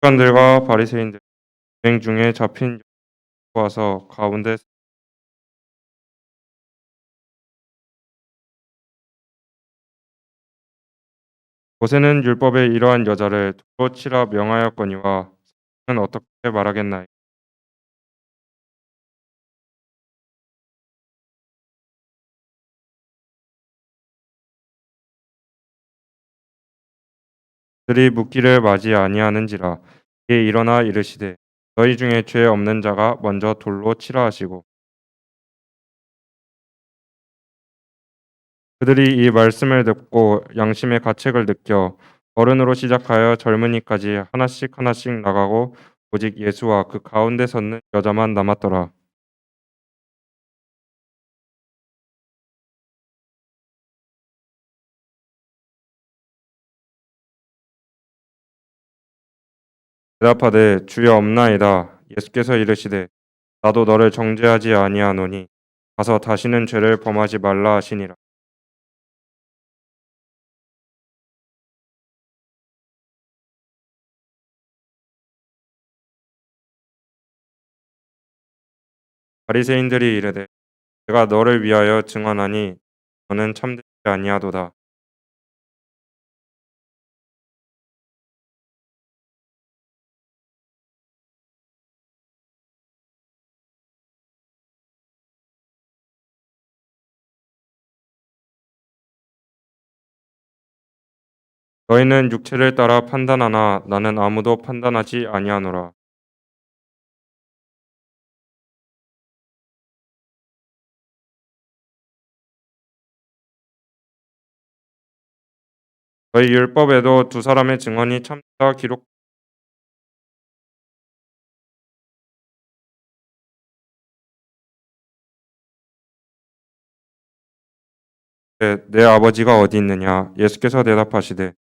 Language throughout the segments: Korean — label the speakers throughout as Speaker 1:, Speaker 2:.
Speaker 1: 관들과 바리새인들 여행 중에 잡힌 와서 가운데 모세는 율법에 이러한 여자를 돌로 치라 명하였거니와 는 어떻게 말하겠나요? 그들이 묻기를 맞이 아니하는지라 이에 일어나 이르시되 너희 중에 죄 없는 자가 먼저 돌로 치라 하시고 그들이 이 말씀을 듣고 양심의 가책을 느껴 어른으로 시작하여 젊은이까지 하나씩 하나씩 나가고 오직 예수와 그 가운데 섰는 여자만 남았더라. 대답하되 주여 없나이다. 예수께서 이르시되 나도 너를 정죄하지 아니하노니 가서 다시는 죄를 범하지 말라 하시니라. 바리새인들이 이르되 내가 너를 위하여 증언하니 너는 참되지 아니하도다. 너희는 육체를 따라 판단하나 나는 아무도 판단하지 아니하노라. 너희 율법에도 두 사람의 증언이 참다 기록돼 내 아버지가 어디 있느냐? 예수께서 대답하시되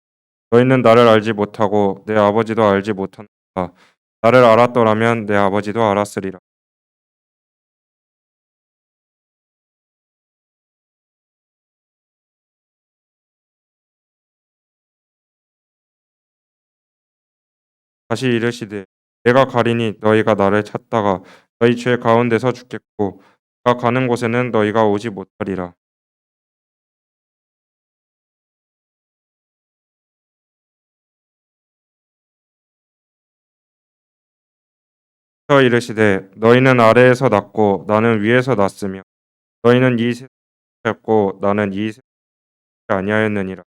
Speaker 1: 너희는 나를 알지 못하고 내 아버지도 알지 못하노라. 나를 알았더라면 내 아버지도 알았으리라. 다시 이르시되 내가 가리니 너희가 나를 찾다가 너희 죄 가운데서 죽겠고 내가 가는 곳에는 너희가 오지 못하리라. 저 이르시되 너희는 아래에서 났고 나는 위에서 났으며 너희는 이 세상이었고 나는 이 세상이 아니하였느니라.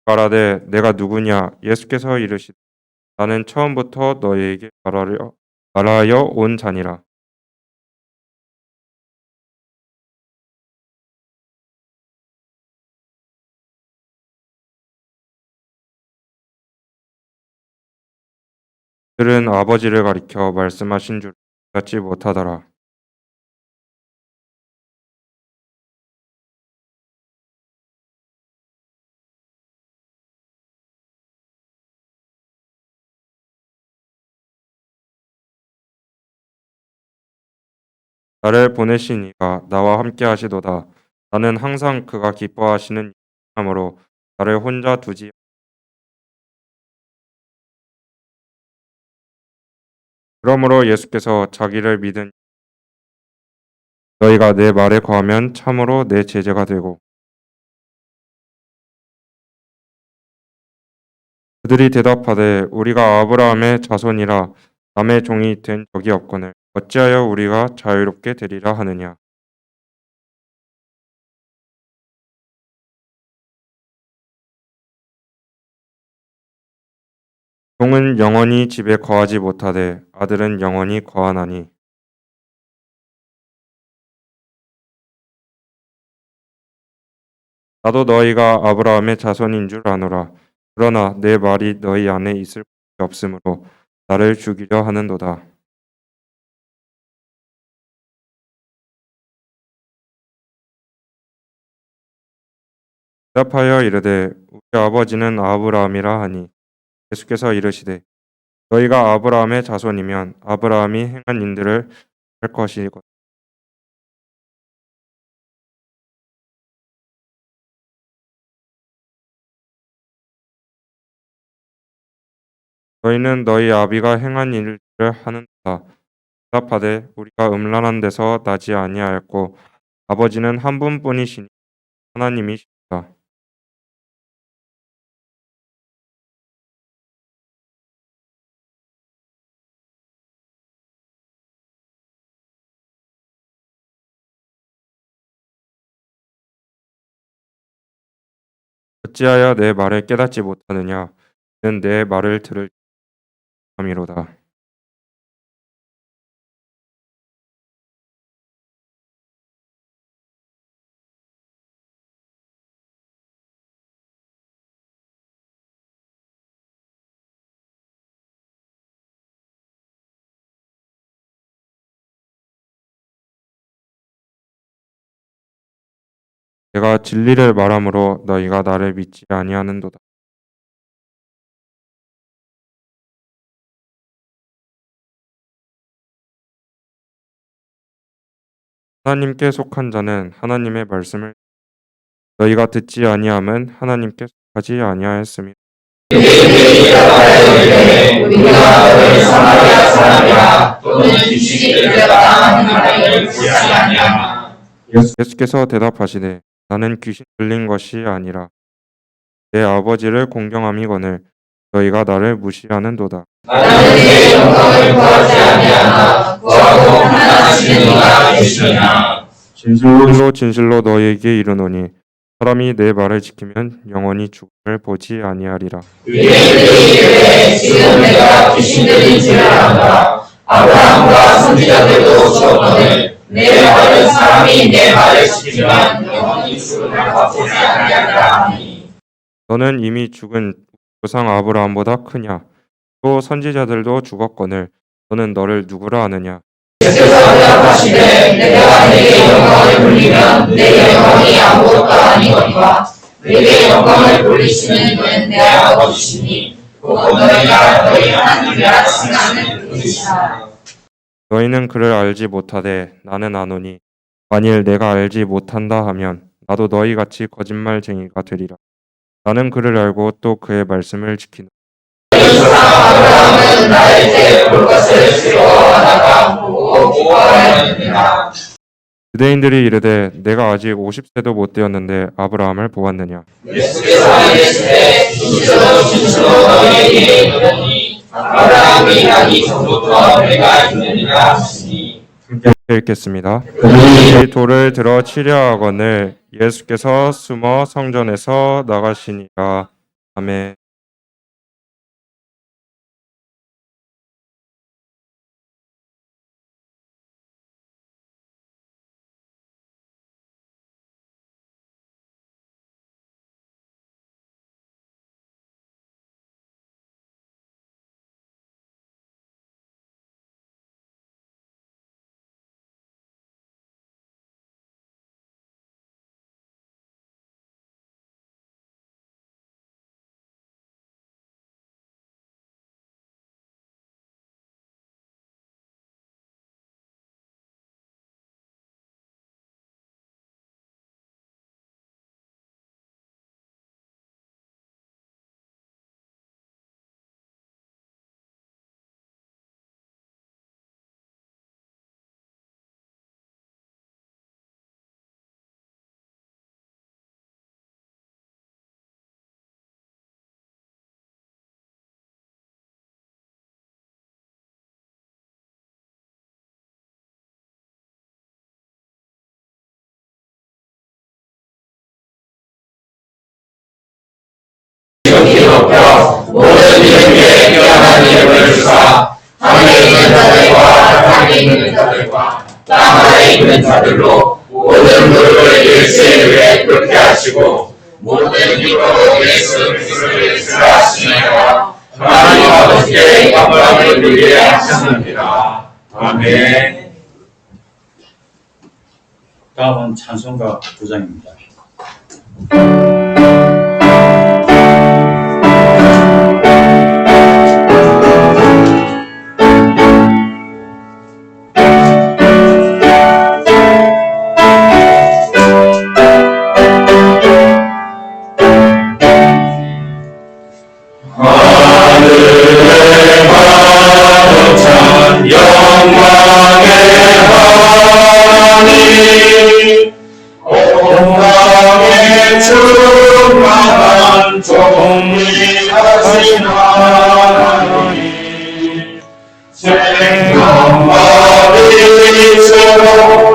Speaker 1: 말하되 내가 누구냐? 예수께서 이르시되 나는 처음부터 너희에게 말하여 온 자니라. 그들은 아버지를 가리켜 말씀하신 줄 갖지 못하더라. 나를 보내신 이가 나와 함께 하시도다. 나는 항상 그가 기뻐하시는 일이므로 나를 혼자 두지. 그러므로 예수께서 자기를 믿은 너희가 내 말에 거하면 참으로 내 제자가 되고 그들이 대답하되 우리가 아브라함의 자손이라 남의 종이 된 적이 없거늘 어찌하여 우리가 자유롭게 되리라 하느냐. 종은 영원히 집에 거하지 못하되 아들은 영원히 거하나니 나도 너희가 아브라함의 자손인 줄 아노라. 그러나 내 말이 너희 안에 있을 수 없으므로 나를 죽이려 하는도다. 대답하여 이르되 우리 아버지는 아브라함이라 하니 예수께서 이르시되 너희가 아브라함의 자손이면 아브라함이 행한 일들을 할 것이거든. 너희는 너희 아비가 행한 일들을 하는도다. 대답하되 우리가 음란한 데서 나지 아니하였고 아버지는 한 분뿐이시니 하나님이시다. 어찌하여 내 말을 깨닫지 못하느냐? 이는 내 말을 들을 함이로다. 내가 진리를 말함으로 너희가 나를 믿지 아니하는도다. 하나님께 속한 자는 하나님의 말씀을 너희가 듣지 아니함은 하나님께 속하지 아니하였으며
Speaker 2: 우리가 너희 사마리아 사람이라 또는 지식이 들렸다 하는 말을 듣지 아니하나.
Speaker 1: 예수께서 대답하시되 나는 귀신 들린 것이 아니라 내 아버지를 공경함이거늘 너희가 나를 무시하는도다.
Speaker 2: 나는 내 영광을 구하지 아니하나 구하고 하나님은 이가 계시느냐.
Speaker 1: 진실로 진실로 너희에게 이르노니 사람이 내 말을 지키면 영원히 죽음을 보지 아니하리라.
Speaker 2: 유대인들이 이르되 지금 내가 귀신 들린 줄을 안다. 아브라함과 선지자들도 주었거늘 내 말은 사람이 내 말을 지키면 영원히 죽음을 보지 아니하리라 하니.
Speaker 1: 너는 이미 죽은 조상 아브라함보다 크냐? 또 선지자들도 죽었거늘 너는 너를 누구라 하느냐?
Speaker 2: 예수께서 대답하시되 내가 내게 영광을 돌리면 내 영광이 아무것도 아니거니와 내게 영광을 돌리시는 이는 내 아버지시니 곧 너희가 너희 하나님이라 칭하는 그이시라.
Speaker 1: 너희는 그를 알지 못하되 나는 아노니 만일 내가 알지 못한다 하면 나도 너희같이 거짓말쟁이가 되리라. 나는 그를 알고 또 그의 말씀을 지키노라.
Speaker 2: 아브라함은 나의 때 볼 것을 두려워하다가 보고 기뻐하였느니라.
Speaker 1: 유대인들이 이르되 내가 아직 50세도 못 되었는데 아브라함을 보았느냐?
Speaker 2: 예수께서 이르시되 진실로 진실로 너희에게 이르노니 아브라함이 나기 전부터 내가 있느니라 하시니.
Speaker 1: 함께 읽겠습니다. 이 돌을 들어 치려 하거늘 예수께서 숨어 성전에서 나가시니라. 아멘.
Speaker 2: 모든 이에게 귀한 이름을 주사 하늘에 있는 자들과 땅에 있는 자들과 땅 아래에 있는 자들로 모든 무릎을 예수에 위해 꿇게 하시고 모든 입으로 예수 그리스도를 주하시니라. 하나님 아버지께 영광을 돌리게 하셨느니라. 아멘.
Speaker 3: 다음은 찬송가 9장입니다.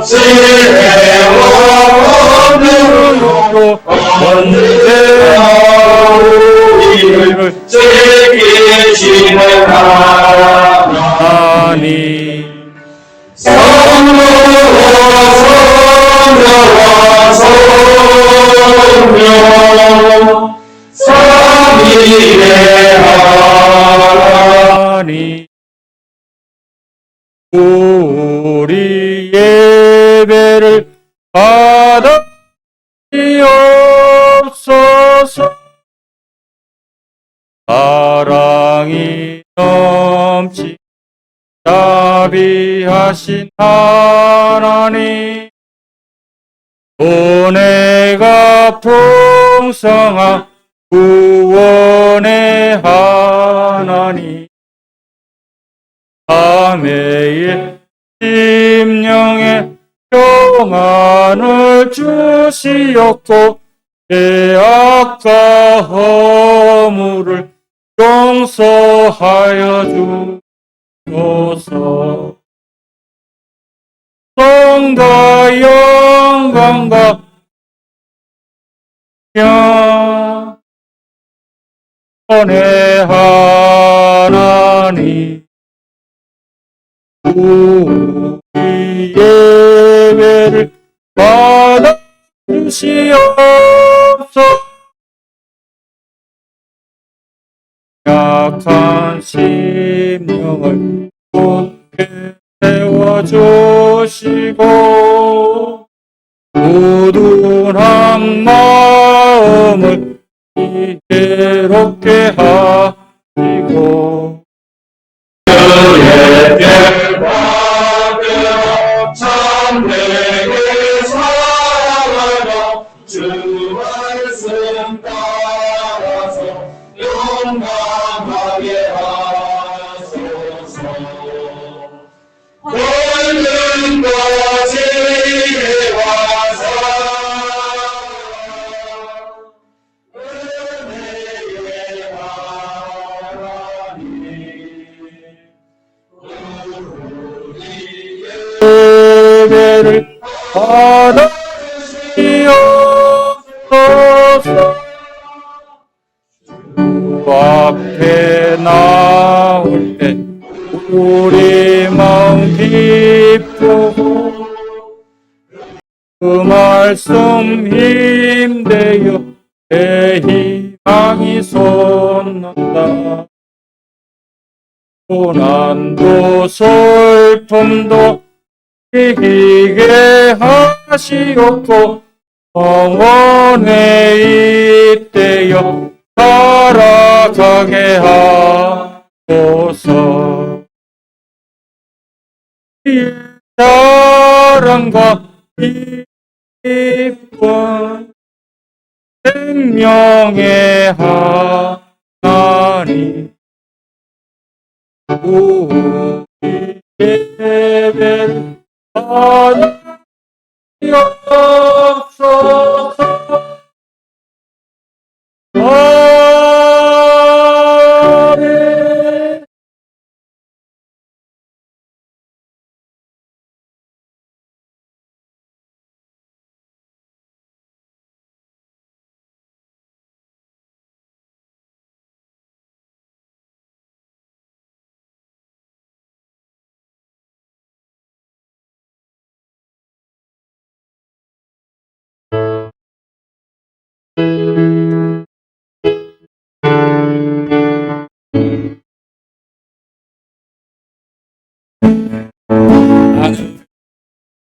Speaker 2: 지혜와 언능으로 언제나 우리를 지키시는 하나님 성령과 성령 삼위의 하나님 우리 예배를 받아주옵소서. 사랑이 넘치 자비하신 하나님 은혜가 풍성한 구원의 하나님 자매의 심령에 평안을 주시옵고 죄악과 허물을 용서하여 주소서. 성과 영광과 영원의 하나님 우리 예배를 받아 주시옵소서. 약한 심령을 굳게 세워주시고 우둔한 마음을 이해롭게 하시고 주의 별 받으러 참되게 살아가며 주 말씀 따라서 용감하게 하소서. 권능과 지혜와 사랑 은혜의 하나님 우리 예배를 받아 주옵소서. 주 앞에 나올 때 우리 마음 기쁘고 그 말씀 힘대어 내 희망이 솟는다. 고난도 슬픔도 이기게 하시옵고 영원에 이때여 살아가게 하소서. 이 사랑과 기쁨 생명의 하나님 우리 예배를 받아 주옵소서. 아멘.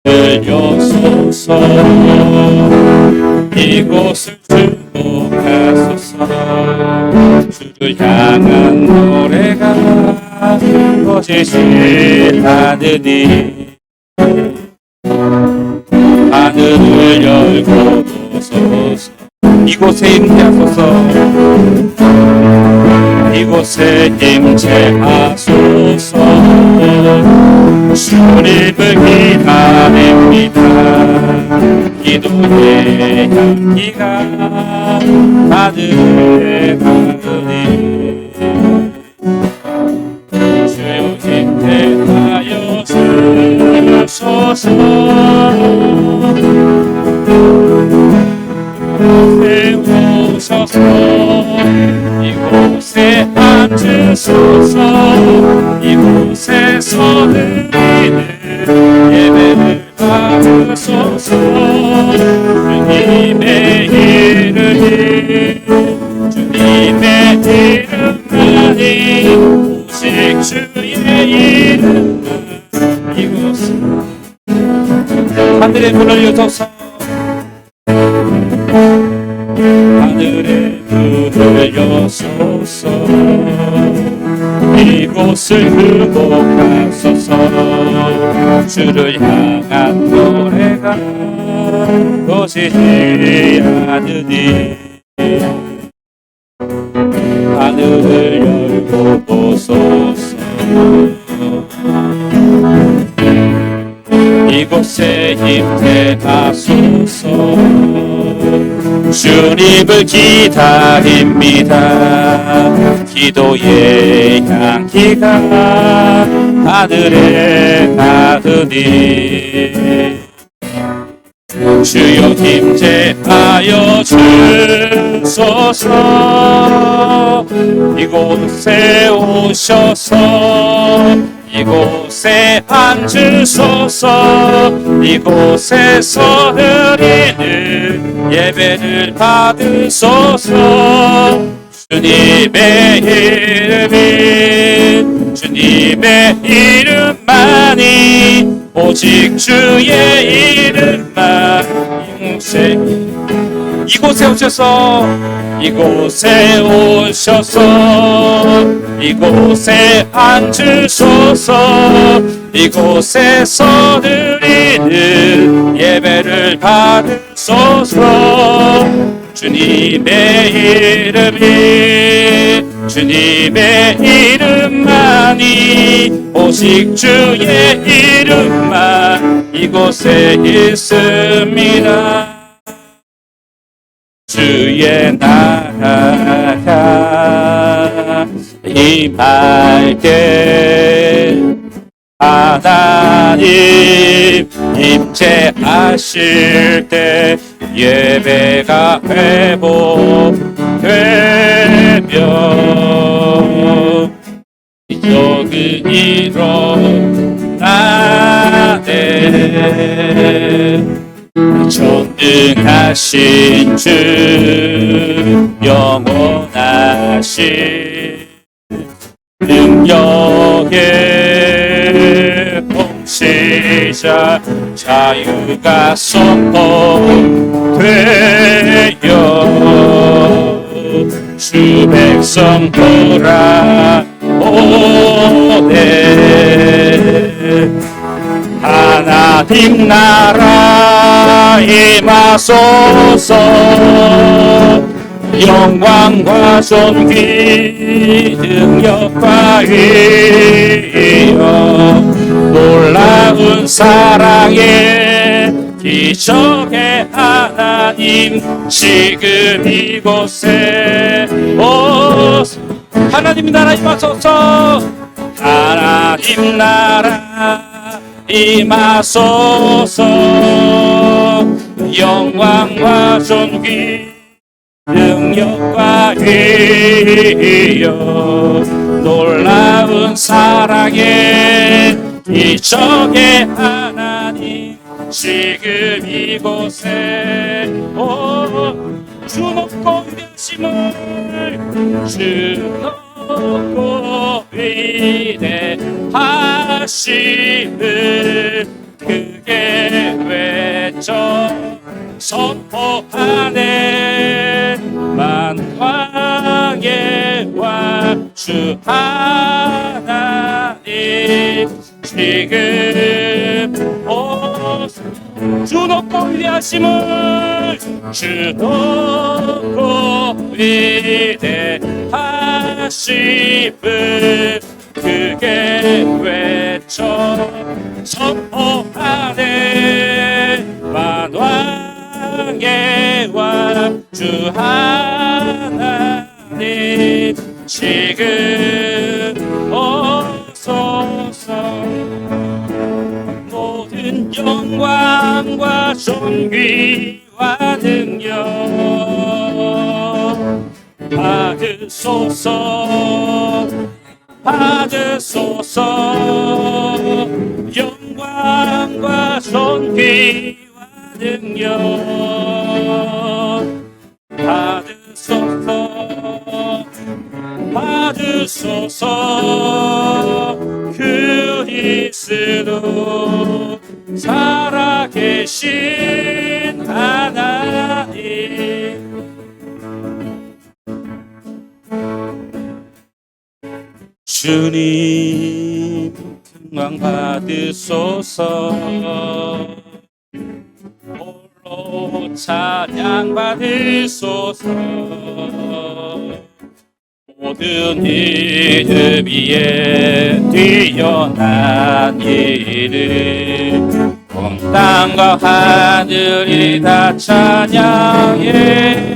Speaker 2: 들려소서. 이곳을 주목하소서. 주를 향한 노래가 거짓이 하느니 하늘을 열고 보소서. 이곳에 임재하소서. 이곳에 임재하소서. 주님을 기다립니다. 기도의 향기가 가득하니 주여 인내하여 주소서.
Speaker 4: 이곳에 앉으소서 이곳에서 드리는 예배를 받으소서 주님의 이름이 주님의 이름만이 오직 주의 이름은 이곳에 하늘의 문을 여셔서 하늘의 문을 여소서 이곳을 극복하소서 주를 향한 노래가 꺼지지 않으니 하늘을 열고 보소서 이곳에 임재하소서 주님을 기다립니다 기도의 향기가 하늘에 닿으니 주여 임재하여 주소서 이곳에 오셔서 이곳에 앉으소서 이곳에서 드리는 예배를 받으소서 주님의 이름이 주님의 이름만이 오직 주의 이름만 이곳에 오셔서 이곳에 오셔서 이곳에 앉으소서 이곳에서 드리는 예배를 받으소서 주님의 이름이 주님의 이름만이 오직 주의 이름만 이곳에 있습니다 주의 나라가 임할 때 하나님 임재하실 때 예배가 회복되며 기적이 일어나네 전능하신 주 영원하신 능력의 통치자 자유가 선포되어 주 백성 돌아오네 하나님 나라 임하소서 영광과 존귀 능력과 위엄 놀라운 사랑의 기적의 하나님 지금 이곳에 하나님 나라 임하소서 하나님 나라 임하소서 영광과 존귀 능력과 위엄 놀라운 사랑의 기적의 하나님 지금 이곳에 주 높고 위대하심을 주 높고 위대하심을 크게 외쳐 선포하네 만왕의 왕 주 하나님 지금 주 높고 위대하심을 주 높고 위대하심을 크게 외쳐 선포하네 만왕의 왕 주 하나님 지금 오소서 모든 영광과 존귀와 능력 받으소서 받으소서 영광과 존귀와 능력 받으소서 받으소서 그리스도 살아계신 하나님 주님 평강 받으소서 홀로 찬양 받으소서 모든 이름 위에 뛰어난 이름 온 땅과 하늘이 다 찬양해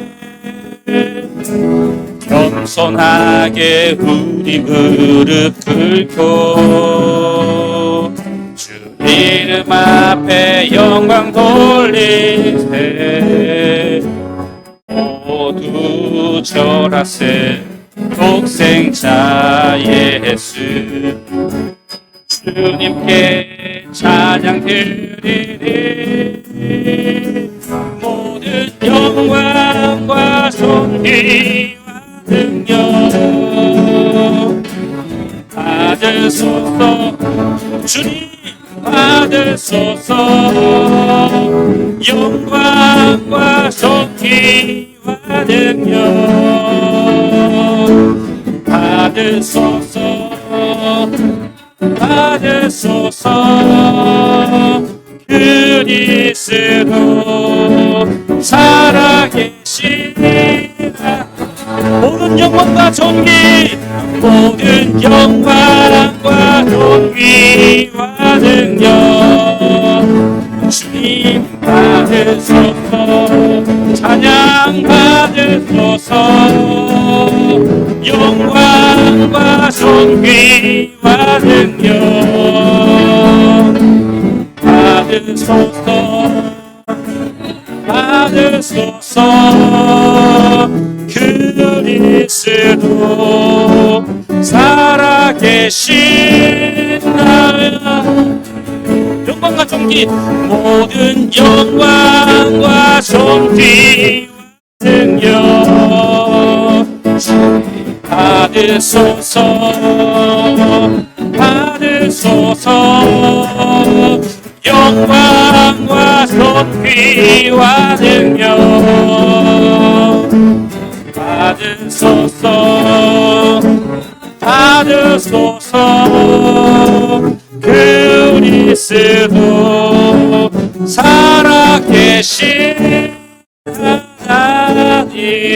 Speaker 4: 겸손하게 우리 무릎 꿇고 주 이름 앞에 영광 돌리세 모두 절하세 독생자 예수 주님께 찬양 드리리 모든 영광과 존귀와 능력 받으소서 주님 받으소서 영광과 존귀와 능력 받으소서 받으소서 그리스도 살아계신 모든 영광과 존귀 모든 영광과 존귀와 능력 주님 받으소서 찬양 받으소서 영광과 존귀와 능력 받으소서 받으소서 그리스도 살아계신 하나님 영광과 존귀 모든 영광과 존귀와 능력 받으소서 받으소서 영광과 존귀와 능력 받으소서 받으소서 그리스도 살아계신 하나님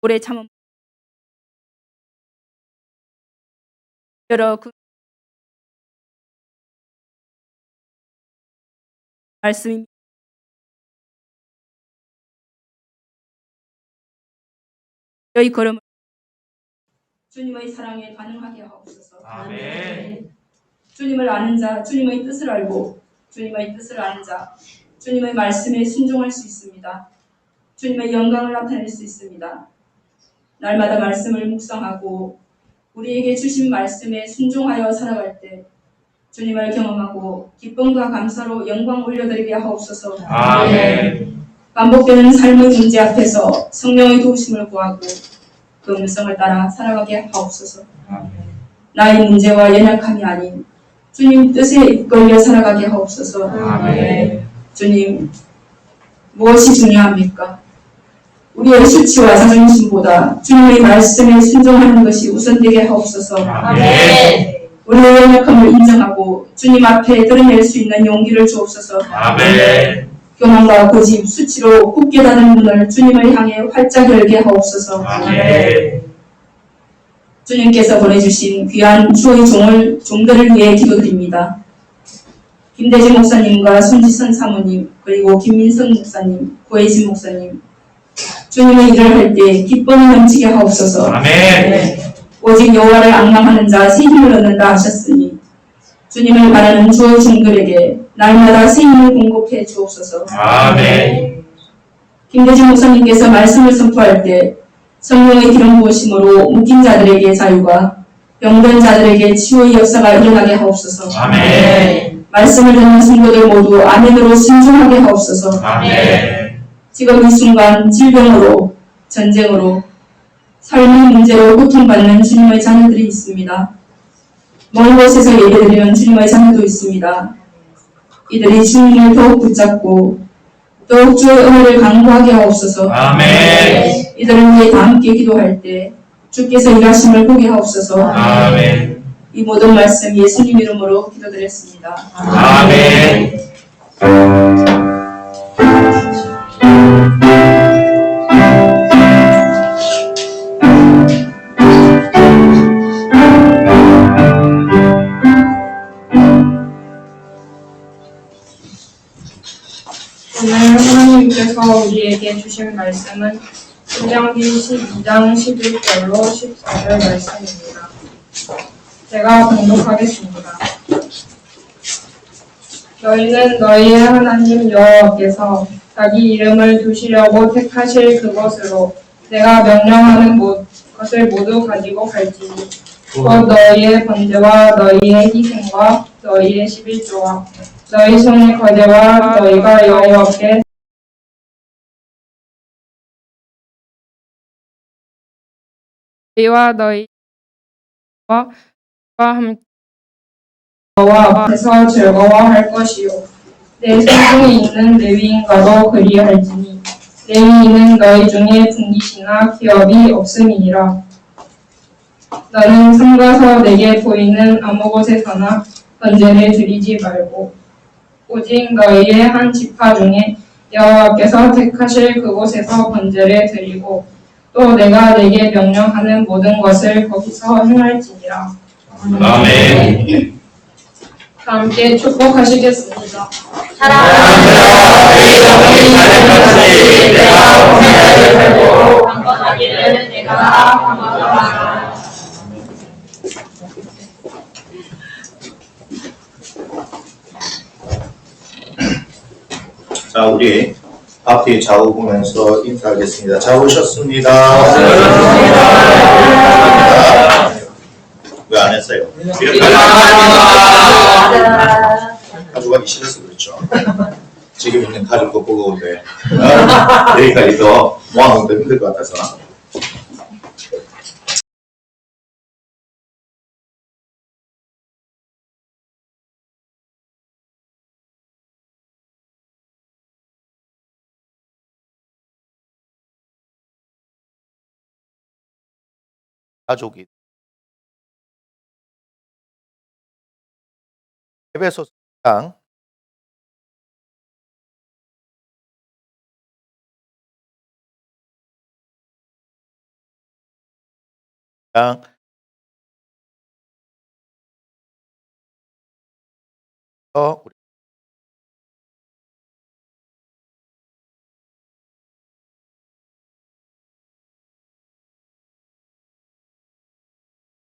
Speaker 5: 오래 참은 여러 그 말씀입니다. 저희 걸음을 주님의 사랑에 반응하게 하옵소서.
Speaker 2: 아멘.
Speaker 5: 주님을 아는 자, 주님의 뜻을 알고 주님의 뜻을 아는 자, 주님의 말씀에 순종할 수 있습니다. 주님의 영광을 나타낼 수 있습니다. 날마다 말씀을 묵상하고 우리에게 주신 말씀에 순종하여 살아갈 때 주님을 경험하고 기쁨과 감사로 영광 올려드리게 하옵소서.
Speaker 2: 아멘.
Speaker 5: 반복되는 삶의 문제 앞에서 성령의 도우심을 구하고 그 음성을 따라 살아가게 하옵소서. 나의 문제와 연약함이 아닌 주님 뜻에 이끌려 살아가게 하옵소서.
Speaker 2: 아멘.
Speaker 5: 주님, 무엇이 중요합니까? 우리의 수치와 자존심보다 주님의 말씀에 순종하는 것이 우선되게 하옵소서.
Speaker 2: 아멘.
Speaker 5: 우리의 연약함을 인정하고 주님 앞에 드러낼 수 있는 용기를 주옵소서.
Speaker 2: 아멘.
Speaker 5: 교만과 고집, 수치로 굳게 닫은 문을 주님을 향해 활짝 열게 하옵소서.
Speaker 2: 아멘.
Speaker 5: 주님께서 보내주신 귀한 주의 종들을 위해 기도드립니다. 김대진 목사님과 손지선 사모님, 그리고 김민성 목사님, 고혜진 목사님, 주님의 일을 할 때 기쁨이 넘치게 하옵소서.
Speaker 2: 아멘.
Speaker 5: 오직 여호와를 앙망하는 자 새 힘을 얻는다 하셨으니 주님을 바라는 주의 종들에게 날마다 새 힘을 공급해 주옵소서.
Speaker 2: 아멘.
Speaker 5: 김대진 목사님께서 말씀을 선포할 때 성령의 기름 부으심으로 묶인 자들에게 자유가, 병든 자들에게 치유의 역사가 일어나게 하옵소서.
Speaker 2: 아멘.
Speaker 5: 말씀을 듣는 성도들 모두 아멘으로 순종하게 하옵소서.
Speaker 2: 아멘.
Speaker 5: 지금 이 순간 질병으로, 전쟁으로, 삶의 문제로 고통받는 주님의 자녀들이 있습니다. 먼 곳에서 예배드리는 주님의 자녀도 있습니다. 이들이 주님을 더욱 붙잡고 더욱 주의 은혜를 강구하게 하옵소서.
Speaker 2: 아멘.
Speaker 5: 이들을 위해 다 함께 기도할 때 주께서 일하심을 보게 하옵소서.
Speaker 2: 아멘.
Speaker 5: 이 모든 말씀 예수님 이름으로 기도드렸습니다.
Speaker 2: 아멘.
Speaker 6: 오늘 하나님께서 우리에게 주신 말씀은 신명기 12장 11절로 14절 말씀입니다. 제가 봉독하겠습니다. 너희는 너희의 하나님 여호와께서 자기 이름을 두시려고 택하실 그곳으로 내가 명령하는 것을 모두 가지고 갈지니 곧 너희의 번제와 너희의 희생과 너희의 11조와 너희 손의 거제와 너희가 여호와께 너희와 너희와 함께 여호와 앞에서 즐거워할 것이요 내 손중에 있는 레위인과도 그리할지니 레위인은 너희 중에 분깃이나 기업이 없음이니라. 너는 삼가서 내게 보이는 아무 곳에서나 번제를 드리지 말고 오직 너희의 한 지파 중에 여호와께서 택하실 그곳에서 번제를 드리고 또 내가 내게 명령하는 모든 것을 거기서 행할지니라.
Speaker 2: 아멘.
Speaker 6: 다 함께 축복하시겠습니다.
Speaker 2: 사랑하며 우리 영혼이 사는 것을 내가 범죄를 살고 강건하기를 내가 강건하다.
Speaker 7: 자, 우리 앞뒤 좌우 보면서 인사하겠습니다. 잘 오셨습니다. 왜 안 했어요? 가져가기 싫어서 그렇죠. 지금 있는 가족도 보고 온데 여기까지 더 모아놓으면 더 힘들 것 같아서. 가족이 에베소 4장 4장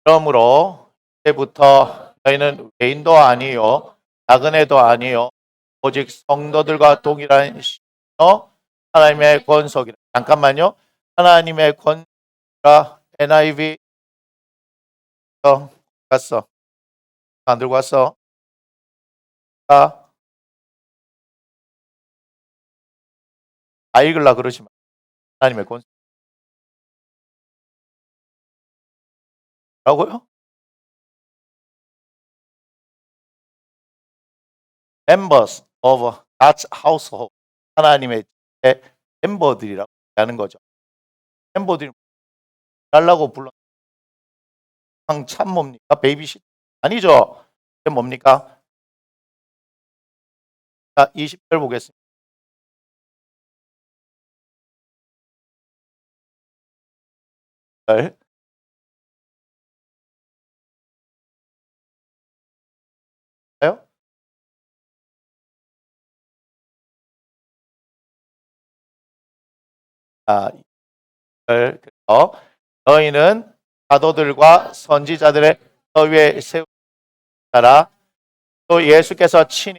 Speaker 7: 그러므로 이제부터 너희는 외인도 아니요 나그네도 아니요 오직 성도들과 동일한 신어 하나님의 권속이라. 잠깐만요. 하나님의 권속이라 NIV
Speaker 8: 갔어. 안 들고 왔어. 아, 읽으려 그러지 마. 하나님의 권. 라고요? Members of God's household. 하나님의 멤버들이라고 하는 거죠. 멤버들이 달라고 불러. 참 뭡니까? 베이비시터 아니죠? 뭡니까? 자, 20절 보겠습니다. 그래서 너희는 사도들과 선지자들의 위에 세우라. 또 예수께서 친히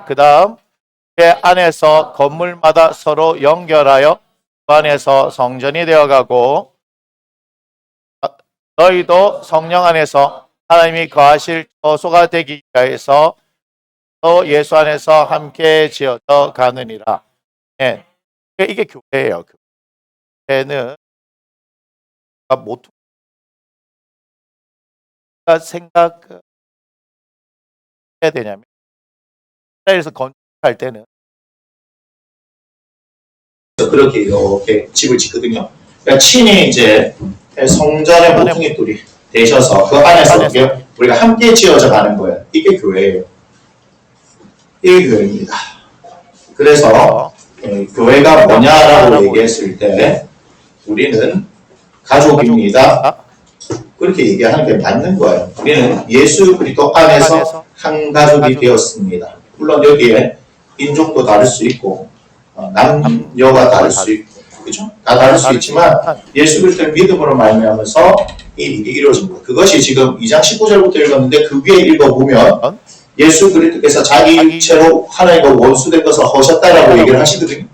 Speaker 8: 그 다음 제 안에서 건물마다 서로 연결하여 그 안에서 성전이 되어가고 너희도 성령 안에서 하나님이 거하실 처소가 되기 위하여서 또 예수 안에서 함께 지어져 가느니라. 네. 이게 교회예요. 교회는 모퉁이가 생각해야 되냐면 이스라엘에서 건축할 때는
Speaker 7: 그렇게 이렇게 집을 짓거든요. 그러니까 친히 이제 성전의 모퉁이 돌이 되셔서 그 안에서 우리가 함께 지어져 가는 거예요. 이게 교회예요. 이게 교회입니다. 그래서 교회가 뭐냐라고 얘기했을 때 우리는 가족입니다. 그렇게 얘기하는 게 맞는 거예요. 우리는 예수 그리스도 안에서 한 가족이 되었습니다. 물론 여기에 인종도 다를 수 있고 남녀가 다를 수 있고 그죠? 다 다를 수 있지만 예수 그리스도의 믿음으로 말미암아서 이 일이 이루어집니다. 그것이 지금 2장 19절부터 읽었는데 그 위에 읽어보면 예수 그리스도께서 자기 육체로 하나님과 원수된 것을 하셨다라고 얘기를 하시거든요.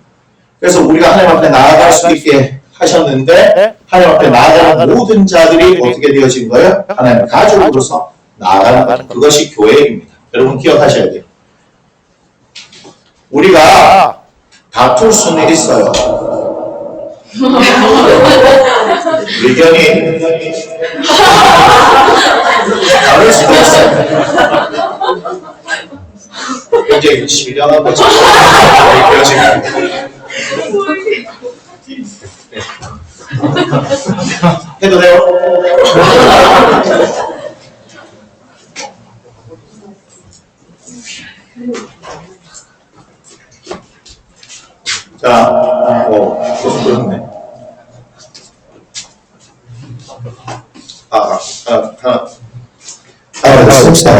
Speaker 7: 그래서 우리가 하나님 앞에 나아갈 수 있게 하셨는데 하나님 앞에 나아가는 모든 자들이 어떻게 되어진 거예요? 하나님의 가족으로서 나아가는 거죠. 그것이 교회입니다. 여러분 기억하셔야 돼요. 우리가 다툴 수는 있어요. 의견이 다를 수도 있어요. 굉장히 신령한 거죠. 해도 돼요? 자, 계속 그렇네. 하나, 둘, 셋.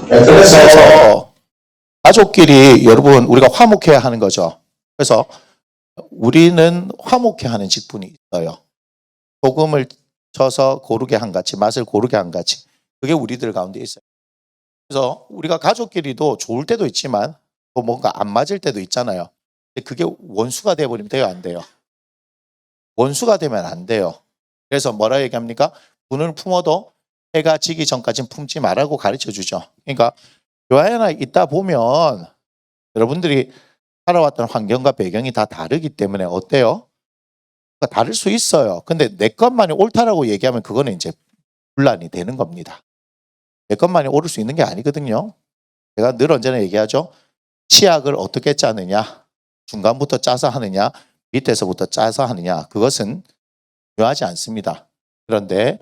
Speaker 7: 그래서 가족끼리 여러분 우리가 화목해야 하는 거죠. 그래서 우리는 화목해 하는 직분이 있어요. 소금을 쳐서 고르게 한 같이 맛을 고르게 한 같이 그게 우리들 가운데 있어요. 그래서 우리가 가족끼리도 좋을 때도 있지만 또 뭔가 안 맞을 때도 있잖아요. 근데 그게 원수가 돼버리면 돼요, 안 돼요? 원수가 되면 안 돼요. 그래서 뭐라 얘기합니까? 분을 품어도 해가 지기 전까지는 품지 말라고 가르쳐 주죠. 그러니까 교회 안에 있다 보면 여러분들이 살아왔던 환경과 배경이 다 다르기 때문에 어때요? 그러니까 다를 수 있어요. 근데 내 것만이 옳다라고 얘기하면 그거는 이제 분란이 되는 겁니다. 내 것만이 옳을 수 있는 게 아니거든요. 제가 늘 언제나 얘기하죠. 치약을 어떻게 짜느냐, 중간부터 짜서 하느냐, 밑에서부터 짜서 하느냐, 그것은 중요하지 않습니다. 그런데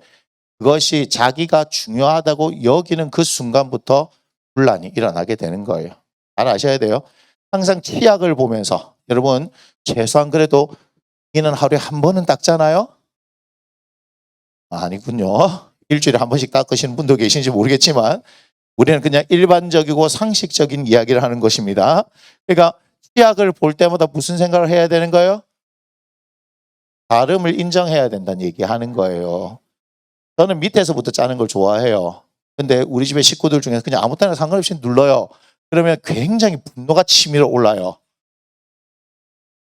Speaker 7: 그것이 자기가 중요하다고 여기는 그 순간부터 분란이 일어나게 되는 거예요. 잘 아셔야 돼요. 항상 치약을 보면서 여러분 최소한 그래도 이는 하루에 한 번은 닦잖아요? 아니군요. 일주일에 한 번씩 닦으시는 분도 계신지 모르겠지만 우리는 그냥 일반적이고 상식적인 이야기를 하는 것입니다. 그러니까 치약을 볼 때마다 무슨 생각을 해야 되는 거예요? 다름을 인정해야 된다는 얘기하는 거예요. 저는 밑에서부터 짜는 걸 좋아해요. 근데 우리 집의 식구들 중에서 그냥 아무 때나 상관없이 눌러요. 그러면 굉장히 분노가 치밀어 올라요.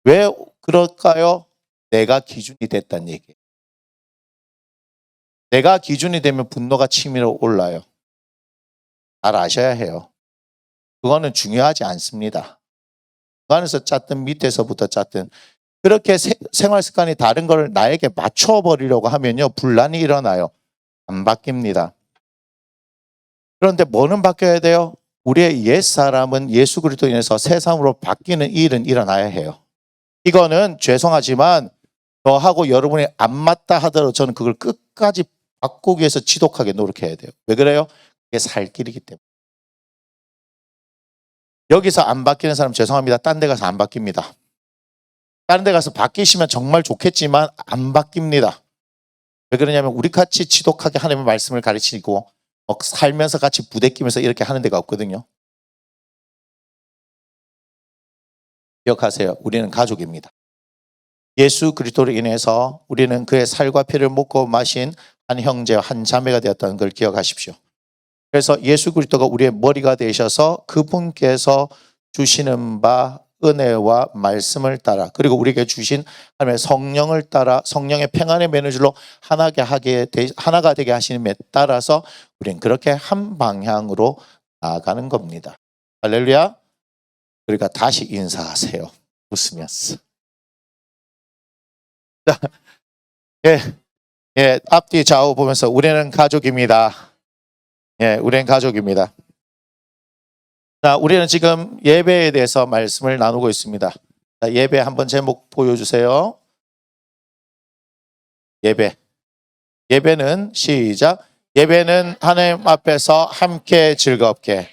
Speaker 7: 왜 그럴까요? 내가 기준이 됐다는 얘기예요. 내가 기준이 되면 분노가 치밀어 올라요. 잘 아셔야 해요. 그거는 중요하지 않습니다. 그 안에서 짰든 밑에서부터 짰든 그렇게 생활 습관이 다른 걸 나에게 맞춰버리려고 하면요. 분란이 일어나요. 안 바뀝니다. 그런데 뭐는 바뀌어야 돼요? 우리의 옛사람은 예수 그리스도로 인해서 새 사람으로 바뀌는 일은 일어나야 해요. 이거는 죄송하지만 저하고 여러분이 안 맞다 하더라도 저는 그걸 끝까지 바꾸기 위해서 지독하게 노력해야 돼요. 왜 그래요? 그게 살 길이기 때문에. 여기서 안 바뀌는 사람 죄송합니다. 딴 데 가서 안 바뀝니다. 다른 데 가서 바뀌시면 정말 좋겠지만 안 바뀝니다. 왜 그러냐면 우리 같이 지독하게 하나님의 말씀을 가르치고 살면서 같이 부대끼면서 이렇게 하는 데가 없거든요. 기억하세요. 우리는 가족입니다. 예수 그리스도로 인해서 우리는 그의 살과 피를 먹고 마신 한 형제와 한 자매가 되었다는 걸 기억하십시오. 그래서 예수 그리스도가 우리의 머리가 되셔서 그분께서 주시는 바 은혜와 말씀을 따라 그리고 우리에게 주신 하나님의 성령을 따라 성령의 평안의 매너줄로 하나가 되게 하심에 따라서 우리는 그렇게 한 방향으로 나아가는 겁니다. 할렐루야. 그러니까 다시 인사하세요. 웃으면서. 자, 앞뒤 좌우 보면서 우리는 가족입니다. 우리는 가족입니다. 자, 우리는 지금 예배에 대해서 말씀을 나누고 있습니다. 자, 예배 한번 제목 보여주세요. 예배는 시작. 예배는 하나님 앞에서 함께 즐겁게.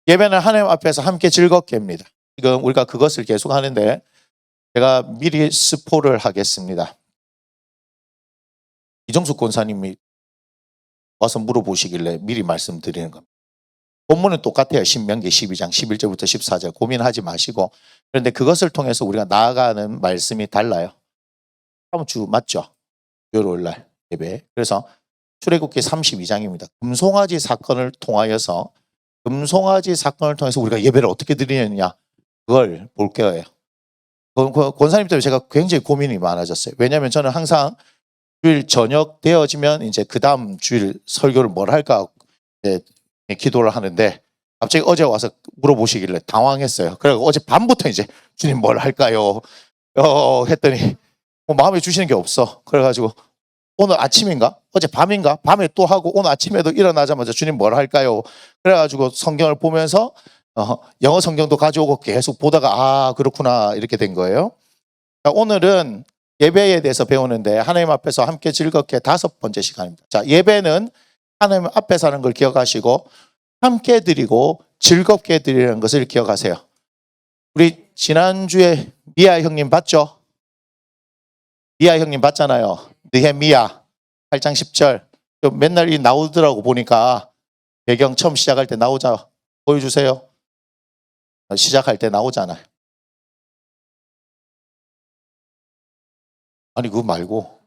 Speaker 7: 예배는 하나님 앞에서 함께 즐겁게입니다. 지금 우리가 그것을 계속 하는데 제가 미리 스포를 하겠습니다. 이정숙 권사님이 와서 물어보시길래 미리 말씀드리는 겁니다. 본문은 똑같아요. 신명기 12장 11절부터 14절 고민하지 마시고 그런데 그것을 통해서 우리가 나아가는 말씀이 달라요. 다음 주 맞죠? 요일날 예배. 그래서 출애굽기 32장입니다. 금송아지 사건을 통해서 우리가 예배를 어떻게 드리느냐 그걸 볼 거예요. 권사님 때문에 제가 굉장히 고민이 많아졌어요. 왜냐하면 저는 항상 주일 저녁 되어지면 이제 그 다음 주일 설교를 뭘 할까 기도를 하는데 갑자기 어제 와서 물어보시길래 당황했어요. 그래서 어제 밤부터 이제 주님 뭘 할까요? 했더니 마음에 주시는 게 없어. 그래가지고 오늘 아침인가? 어제 밤인가? 밤에 또 하고 오늘 아침에도 일어나자마자 주님 뭘 할까요? 그래가지고 성경을 보면서 영어 성경도 가져오고 계속 보다가 그렇구나 이렇게 된 거예요. 오늘은 예배에 대해서 배우는데 하나님 앞에서 함께 즐겁게 5번째 시간입니다. 자, 예배는 하나님 앞에서 하는 걸 기억하시고 함께 드리고 즐겁게 드리는 것을 기억하세요. 우리 지난주에 미아 형님 봤죠? 미아 형님 봤잖아요. 느헤미야 8장 10절 맨날 이 나오더라고 보니까 배경 처음 시작할 때 나오자 보여주세요. 시작할 때 나오잖아요. 아니 그거 말고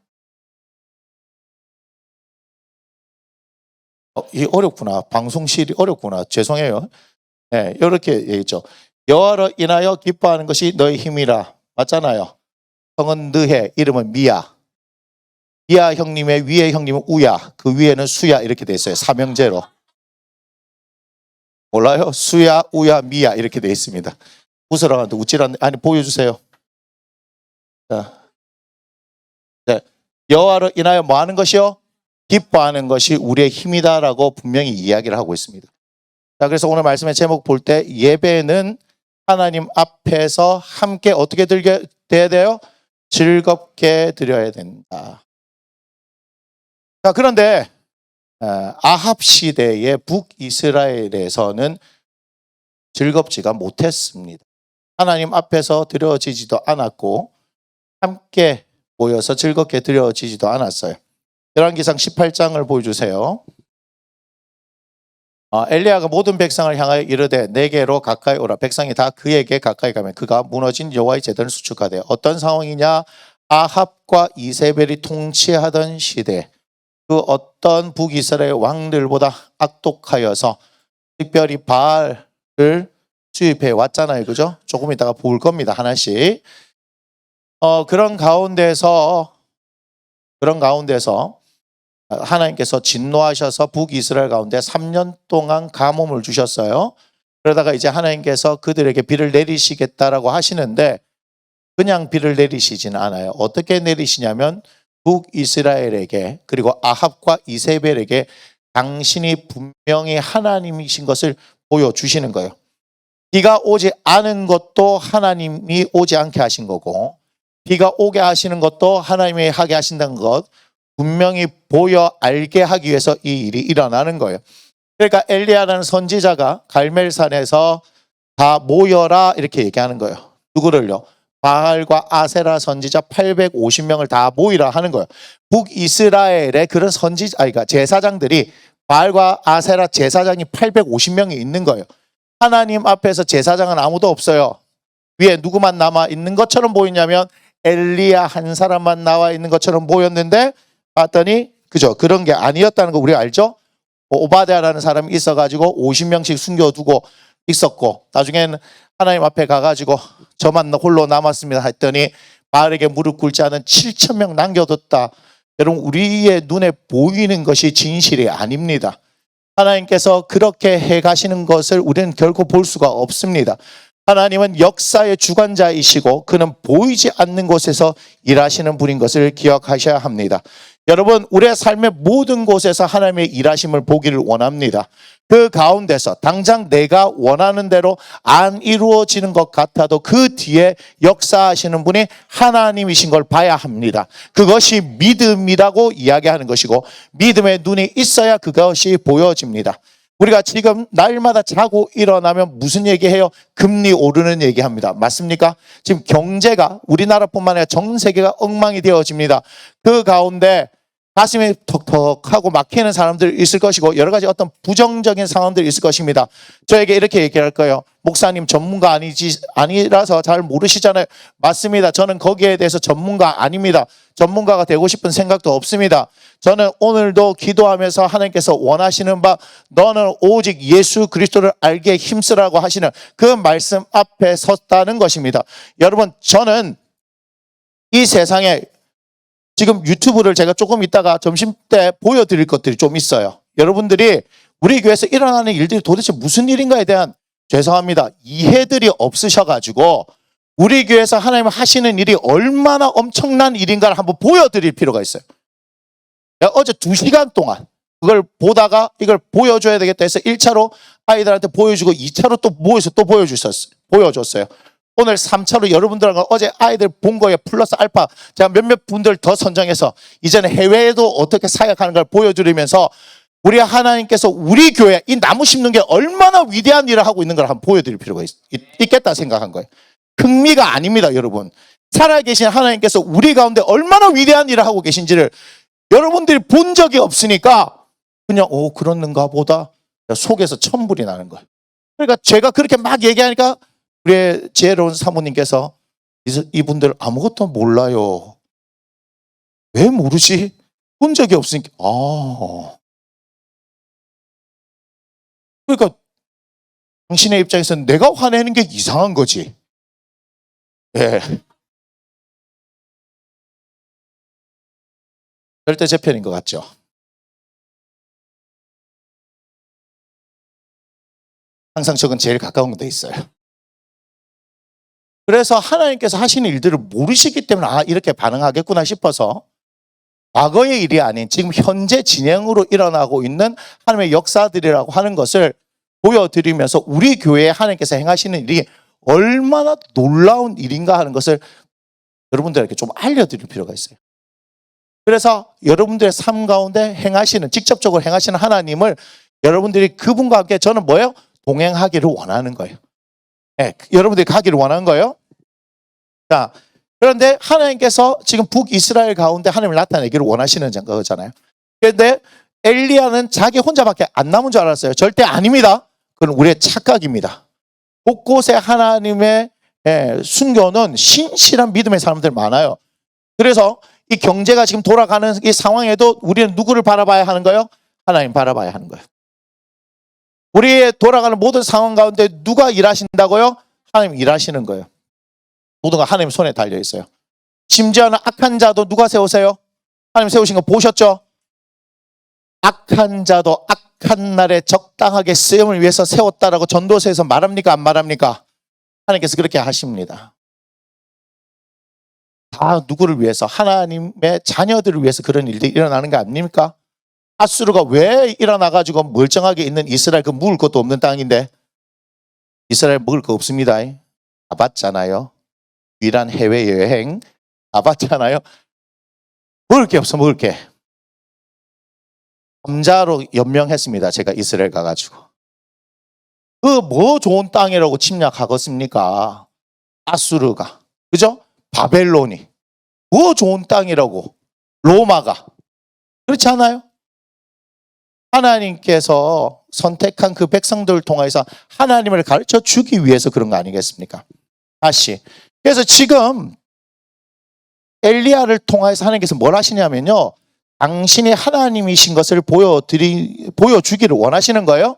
Speaker 7: 이 어렵구나. 방송실이 어렵구나. 죄송해요. 이렇게 얘기했죠. 여호와로 인하여 기뻐하는 것이 너의 힘이라. 맞잖아요. 성은 느헤, 이름은 미야. 미야 형님의 위에 형님은 우야. 그 위에는 수야 이렇게 돼 있어요. 삼형제로. 몰라요? 수야, 우야, 미야 이렇게 돼 있습니다. 웃으라는데 웃지라는데 아니 보여주세요. 자, 여호와로 인하여 뭐 하는 것이요? 기뻐하는 것이 우리의 힘이다라고 분명히 이야기를 하고 있습니다. 자, 그래서 오늘 말씀의 제목 볼 때 예배는 하나님 앞에서 함께 어떻게 드려야 돼요? 즐겁게 드려야 된다. 자, 그런데 아합 시대의 북이스라엘에서는 즐겁지가 못했습니다. 하나님 앞에서 드려지지도 않았고 함께 모여서 즐겁게 드려지지도 않았어요. 열왕기상 18장을 보여주세요. 엘리야가 모든 백성을 향하여 이르되 내게로 가까이 오라. 백성이 다 그에게 가까이 가면 그가 무너진 여호와의 제단을 수축하되. 어떤 상황이냐? 아합과 이세벨이 통치하던 시대 그 어떤 북이스라엘 왕들보다 악독하여서 특별히 바알을 수입해 왔잖아요. 그죠? 조금 이따가 볼 겁니다. 하나씩. 그런 가운데서 하나님께서 진노하셔서 북이스라엘 가운데 3년 동안 가뭄을 주셨어요. 그러다가 이제 하나님께서 그들에게 비를 내리시겠다라고 하시는데 그냥 비를 내리시지는 않아요. 어떻게 내리시냐면 북이스라엘에게 그리고 아합과 이세벨에게 당신이 분명히 하나님이신 것을 보여주시는 거예요. 비가 오지 않은 것도 하나님이 오지 않게 하신 거고 비가 오게 하시는 것도 하나님이 하게 하신다는 것 분명히 보여 알게 하기 위해서 이 일이 일어나는 거예요. 그러니까 엘리야라는 선지자가 갈멜산에서 다 모여라 이렇게 얘기하는 거예요. 누구를요? 바알과 아세라 선지자 850명을 다 모이라 하는 거예요. 북이스라엘의 그런 그러니까 제사장들이 바알과 아세라 제사장이 850명이 있는 거예요. 하나님 앞에서 제사장은 아무도 없어요. 위에 누구만 남아 있는 것처럼 보이냐면 엘리야 한 사람만 나와 있는 것처럼 보였는데 봤더니 그죠? 그런 게 아니었다는 거 우리가 알죠? 오바댜라는 사람이 있어가지고 50명씩 숨겨두고 있었고 나중에는 하나님 앞에 가가지고 저만 홀로 남았습니다 했더니 바알에게 무릎 꿇지 않은 7,000명 남겨뒀다. 여러분 우리의 눈에 보이는 것이 진실이 아닙니다. 하나님께서 그렇게 해가시는 것을 우리는 결코 볼 수가 없습니다. 하나님은 역사의 주관자이시고 그는 보이지 않는 곳에서 일하시는 분인 것을 기억하셔야 합니다. 여러분 우리의 삶의 모든 곳에서 하나님의 일하심을 보기를 원합니다. 그 가운데서 당장 내가 원하는 대로 안 이루어지는 것 같아도 그 뒤에 역사하시는 분이 하나님이신 걸 봐야 합니다. 그것이 믿음이라고 이야기하는 것이고 믿음의 눈이 있어야 그것이 보여집니다. 우리가 지금 날마다 자고 일어나면 무슨 얘기해요? 금리 오르는 얘기합니다. 맞습니까? 지금 경제가 우리나라뿐만 아니라 전 세계가 엉망이 되어집니다. 그 가운데 가슴이 턱턱하고 막히는 사람들 있을 것이고 여러 가지 어떤 부정적인 상황들이 있을 것입니다. 저에게 이렇게 얘기할 거예요. 목사님 전문가 아니라서 잘 모르시잖아요. 맞습니다. 저는 거기에 대해서 전문가 아닙니다. 전문가가 되고 싶은 생각도 없습니다. 저는 오늘도 기도하면서 하나님께서 원하시는 바 너는 오직 예수 그리스도를 알게 힘쓰라고 하시는 그 말씀 앞에 섰다는 것입니다. 여러분 저는 이 세상에 지금 유튜브를 제가 조금 있다가 점심때 보여드릴 것들이 좀 있어요. 여러분들이 우리 교회에서 일어나는 일들이 도대체 무슨 일인가에 대한 죄송합니다. 이해들이 없으셔가지고 우리 교회에서 하나님 하시는 일이 얼마나 엄청난 일인가를 한번 보여드릴 필요가 있어요. 내가 어제 2시간 동안 그걸 보다가 이걸 보여줘야 되겠다 해서 1차로 아이들한테 보여주고 2차로 또 모여서 또 보여줬어요. 오늘 3차로 여러분들하고 어제 아이들 본 거에 플러스 알파 제가 몇몇 분들 더 선정해서 이제는 해외에도 어떻게 사역하는 걸 보여드리면서 우리 하나님께서 우리 교회 이 나무 심는 게 얼마나 위대한 일을 하고 있는 걸 한번 보여드릴 필요가 있겠다 생각한 거예요. 흥미가 아닙니다, 여러분. 살아계신 하나님께서 우리 가운데 얼마나 위대한 일을 하고 계신지를 여러분들이 본 적이 없으니까 그냥 그렇는가 보다 속에서 천불이 나는 거예요. 그러니까 제가 그렇게 막 얘기하니까 우리의 지혜로운 사모님께서 이분들 아무것도 몰라요. 왜 모르지? 본 적이 없으니까 그러니까 당신의 입장에서는 내가 화내는 게 이상한 거지. 네. 절대 제 편인 것 같죠? 항상 저건 제일 가까운 데 있어요. 그래서 하나님께서 하시는 일들을 모르시기 때문에 이렇게 반응하겠구나 싶어서 과거의 일이 아닌 지금 현재 진행으로 일어나고 있는 하나님의 역사들이라고 하는 것을 보여드리면서 우리 교회에 하나님께서 행하시는 일이 얼마나 놀라운 일인가 하는 것을 여러분들에게 좀 알려드릴 필요가 있어요. 그래서 여러분들의 삶 가운데 직접적으로 행하시는 하나님을 여러분들이 그분과 함께 저는 뭐예요? 동행하기를 원하는 거예요. 네, 여러분들이 가기를 원하는 거예요. 자, 그런데 하나님께서 지금 북이스라엘 가운데 하나님을 나타내기를 원하시는 거잖아요. 그런데 엘리야는 자기 혼자밖에 안 남은 줄 알았어요. 절대 아닙니다. 그건 우리의 착각입니다. 곳곳에 하나님의 순교는 신실한 믿음의 사람들 많아요. 그래서 이 경제가 지금 돌아가는 이 상황에도 우리는 누구를 바라봐야 하는 거예요? 하나님 바라봐야 하는 거예요. 우리의 돌아가는 모든 상황 가운데 누가 일하신다고요? 하나님 일하시는 거예요. 모든 거 하나님 손에 달려 있어요. 심지어는 악한 자도 누가 세우세요? 하나님 세우신 거 보셨죠? 악한 자도 악한 날에 적당하게 쓰임을 위해서 세웠다라고 전도서에서 말합니까? 안 말합니까? 하나님께서 그렇게 하십니다. 다 누구를 위해서? 하나님의 자녀들을 위해서 그런 일들이 일어나는 거 아닙니까? 아수르가 왜 일어나가지고 멀쩡하게 있는 이스라엘, 그 먹을 것도 없는 땅인데 이스라엘 먹을 거 없습니다. 가봤잖아요. 유일한 해외여행 가봤잖아요. 먹을 게 없어, 먹을 게. 감자로 연명했습니다. 제가 이스라엘 가가지고. 그 뭐 좋은 땅이라고 침략하겠습니까? 아수르가. 그죠? 바벨론이. 뭐 좋은 땅이라고. 로마가. 그렇지 않아요? 하나님께서 선택한 그 백성들을 통해서 하나님을 가르쳐 주기 위해서 그런 거 아니겠습니까? 다시. 그래서 지금 엘리야를 통해서 하나님께서 뭘 하시냐면요. 당신이 하나님이신 것을 보여주기를 원하시는 거예요.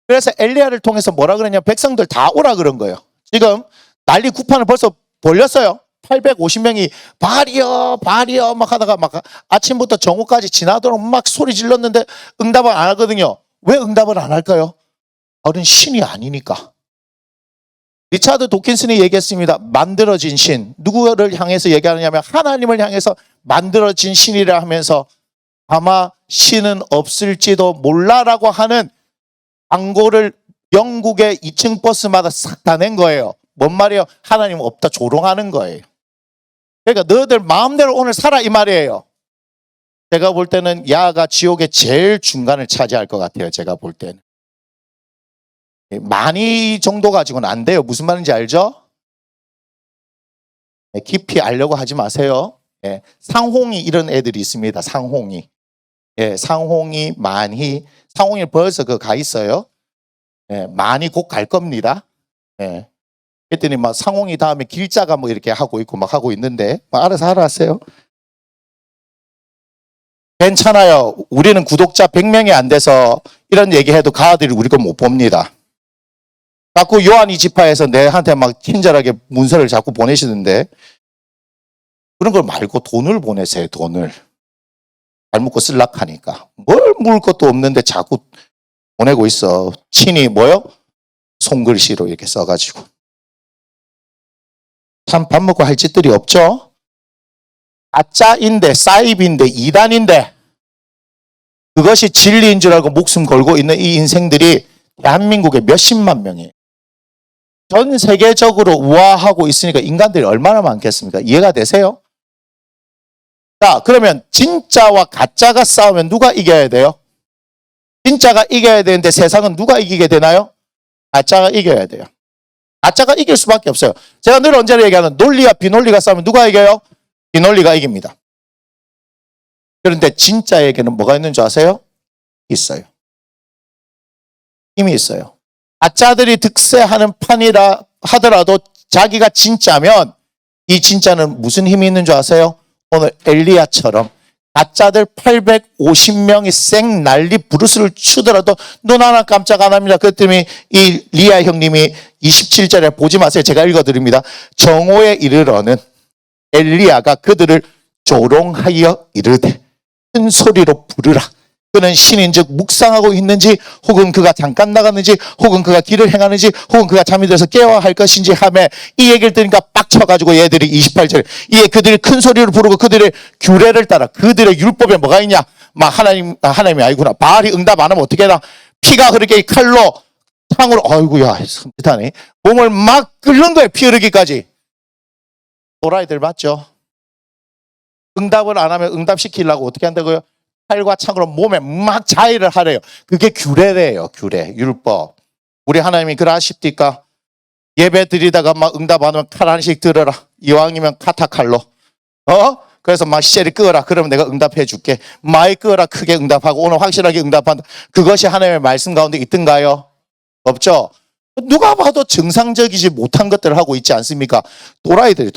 Speaker 7: 그래서 엘리야를 통해서 뭐라 그러냐. 백성들 다 오라 그런 거예요. 지금 난리 구판을 벌써 벌렸어요. 850명이 발이여 막 하다가 막 아침부터 정오까지 지나도록 막 소리 질렀는데 응답을 안 하거든요. 왜 응답을 안 할까요? 바울은 신이 아니니까. 리차드 도킨슨이 얘기했습니다. 만들어진 신. 누구를 향해서 얘기하느냐면 하나님을 향해서 만들어진 신이라 하면서 아마 신은 없을지도 몰라라고 하는 광고를 영국의 2층 버스마다 싹 다 낸 거예요. 뭔 말이에요? 하나님 없다 조롱하는 거예요. 그러니까 너희들 마음대로 오늘 살아 이 말이에요. 제가 볼 때는 야가 지옥의 제일 중간을 차지할 것 같아요. 제가 볼 때는. 많이 정도 가지고는 안 돼요. 무슨 말인지 알죠? 깊이 알려고 하지 마세요. 상홍이 이런 애들이 있습니다. 상홍이. 상홍이, 많이. 상홍이 벌써 가 있어요. 많이 곧 갈 겁니다. 그랬더니 막 상홍이 다음에 길자가 뭐 이렇게 하고 있고 막 하고 있는데 알아서 하세요. 괜찮아요. 우리는 구독자 100명이 안 돼서 이런 얘기해도 가아들이 우리 거 못 봅니다. 자꾸 요한이 지파에서 내한테 막 친절하게 문서를 자꾸 보내시는데 그런 걸 말고 돈을 보내세요. 돈을. 잘 먹고 쓸락하니까. 뭘 물 것도 없는데 자꾸 보내고 있어. 친히 뭐요? 손글씨로 이렇게 써가지고. 참 밥 먹고 할 짓들이 없죠? 가짜인데, 사입인데, 이단인데 그것이 진리인 줄 알고 목숨 걸고 있는 이 인생들이 대한민국에 몇십만 명이에요. 전 세계적으로 우아하고 있으니까 인간들이 얼마나 많겠습니까? 이해가 되세요? 자, 그러면 진짜와 가짜가 싸우면 누가 이겨야 돼요? 진짜가 이겨야 되는데 세상은 누가 이기게 되나요? 가짜가 이겨야 돼요. 가짜가 이길 수밖에 없어요. 제가 늘 언제나 얘기하는 논리와 비논리가 싸우면 누가 이겨요? 비논리가 이깁니다. 그런데 진짜에게는 뭐가 있는 줄 아세요? 있어요. 힘이 있어요. 가짜들이 득세하는 판이라 하더라도 자기가 진짜면 이 진짜는 무슨 힘이 있는 줄 아세요? 오늘 엘리야처럼 가짜들 850명이 생 난리 부르스를 추더라도 눈 하나 깜짝 안 합니다. 그랬더니 이 리아 형님이 27절에 보지 마세요. 제가 읽어드립니다. 정오에 이르러는 엘리야가 그들을 조롱하여 이르되 큰 소리로 부르라. 그는 신인즉 묵상하고 있는지 혹은 그가 잠깐 나갔는지 혹은 그가 길을 행하는지 혹은 그가 잠이 들어서 깨어야 할 것인지 하며 이 얘기를 들으니까 빡쳐가지고 얘들이 28절에 이에 그들이 큰 소리로 부르고 그들의 규례를 따라 그들의 율법에 뭐가 있냐 막 하나님이 아니구나. 바알이 응답 안 하면 어떻게 해라. 피가 흐르게 칼로 창으로 아이고야 섬찟하네. 몸을 막 끓는 거예요. 피 흐르기까지. 도라이들 맞죠? 응답을 안 하면 응답시키려고 어떻게 한다고요? 칼과 창으로 몸에 막 자위를 하래요. 그게 규례래요. 규례, 율법. 우리 하나님이 그러하십니까? 예배 드리다가 막 응답 안 하면 칼 한씩 들어라. 이왕이면 카타칼로. 그래서 막 시제를 끄어라. 그러면 내가 응답해 줄게. 많이 끄어라. 크게 응답하고 오늘 확실하게 응답한다. 그것이 하나님의 말씀 가운데 있던가요? 없죠? 누가 봐도 정상적이지 못한 것들을 하고 있지 않습니까? 도라이들.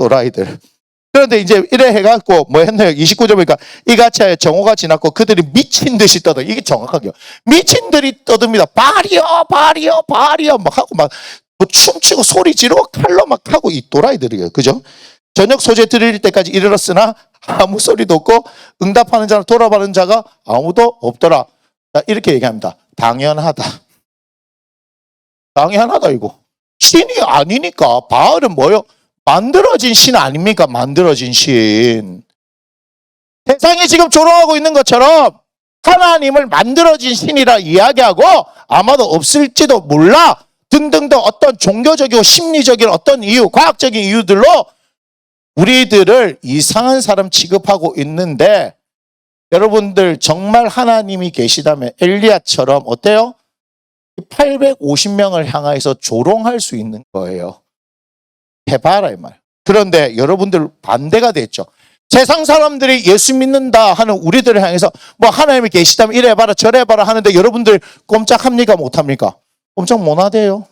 Speaker 7: 그런데 이제 이래 해갖고 뭐 했나요? 29절 보니까 이같이 정오가 지났고 그들이 미친 듯이 떠들. 이게 정확하게요. 미친들이 떠듭니다. 발이요 막 하고 막 뭐 춤추고 소리 지르고 칼로 막 하고 이 도라이들이에요. 그죠? 저녁 소재 드릴 때까지 이르렀으나 아무 소리도 없고 응답하는 자를 돌아보는 자가 아무도 없더라. 자, 이렇게 얘기합니다. 당연하다. 당연하다 이거. 신이 아니니까. 바알은 뭐요? 만들어진 신 아닙니까? 만들어진 신. 세상이 지금 조롱하고 있는 것처럼 하나님을 만들어진 신이라 이야기하고 아마도 없을지도 몰라 등등등 어떤 종교적이고 심리적인 어떤 이유, 과학적인 이유들로 우리들을 이상한 사람 취급하고 있는데 여러분들 정말 하나님이 계시다면 엘리야처럼 어때요? 850명을 향해서 조롱할 수 있는 거예요. 해봐라 이 말. 그런데 여러분들 반대가 됐죠. 세상 사람들이 예수 믿는다 하는 우리들을 향해서 뭐 하나님이 계시다면 이래 해봐라 저래 해봐라 하는데 여러분들 꼼짝합니까 못합니까? 꼼짝 못하대요.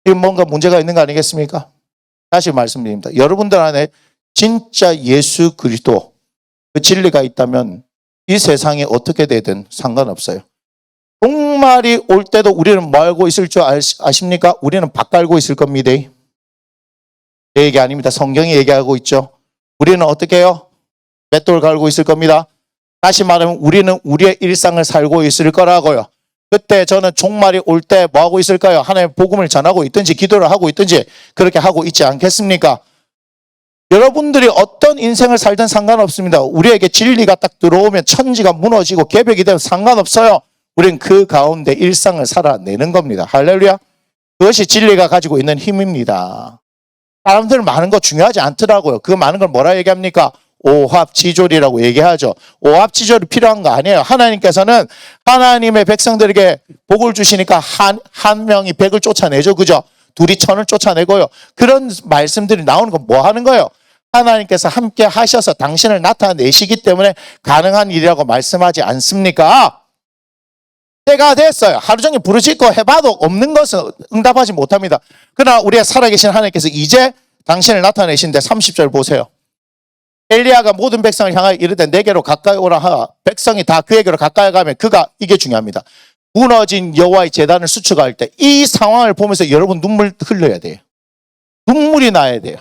Speaker 7: 지금 뭔가 문제가 있는 거 아니겠습니까? 다시 말씀드립니다. 여러분들 안에 진짜 예수 그리스도 그 진리가 있다면 이 세상이 어떻게 되든 상관없어요. 종말이 올 때도 우리는 뭐 알고 있을 줄 아십니까? 우리는 밥 깔고 있을 겁니다. 내 얘기 아닙니다. 성경이 얘기하고 있죠. 우리는 어떻게 해요? 맷돌 갈고 있을 겁니다. 다시 말하면 우리는 우리의 일상을 살고 있을 거라고요. 그때 저는 종말이 올 때 뭐 하고 있을까요? 하나님의 복음을 전하고 있든지 기도를 하고 있든지 그렇게 하고 있지 않겠습니까? 여러분들이 어떤 인생을 살든 상관없습니다. 우리에게 진리가 딱 들어오면 천지가 무너지고 개벽이 되면 상관없어요. 우리는 그 가운데 일상을 살아내는 겁니다. 할렐루야. 그것이 진리가 가지고 있는 힘입니다. 사람들 많은 거 중요하지 않더라고요. 그 많은 걸 뭐라 얘기합니까? 오합지졸이라고 얘기하죠. 오합지졸이 필요한 거 아니에요. 하나님께서는 하나님의 백성들에게 복을 주시니까 한 명이 100을 쫓아내죠. 그죠? 둘이 1000을 쫓아내고요. 그런 말씀들이 나오는 건 뭐 하는 거예요? 하나님께서 함께 하셔서 당신을 나타내시기 때문에 가능한 일이라고 말씀하지 않습니까? 때가 됐어요. 하루 종일 부르짖고 해봐도 없는 것은 응답하지 못합니다. 그러나 우리가 살아계신 하나님께서 이제 당신을 나타내신데 30절 보세요. 엘리야가 모든 백성을 향하여 이르되 내게로 가까이 오라 하라. 백성이 다 그에게로 가까이 가면 그가 이게 중요합니다. 무너진 여호와의 제단을 수축할 때 이 상황을 보면서 여러분 눈물 흘려야 돼요. 눈물이 나야 돼요.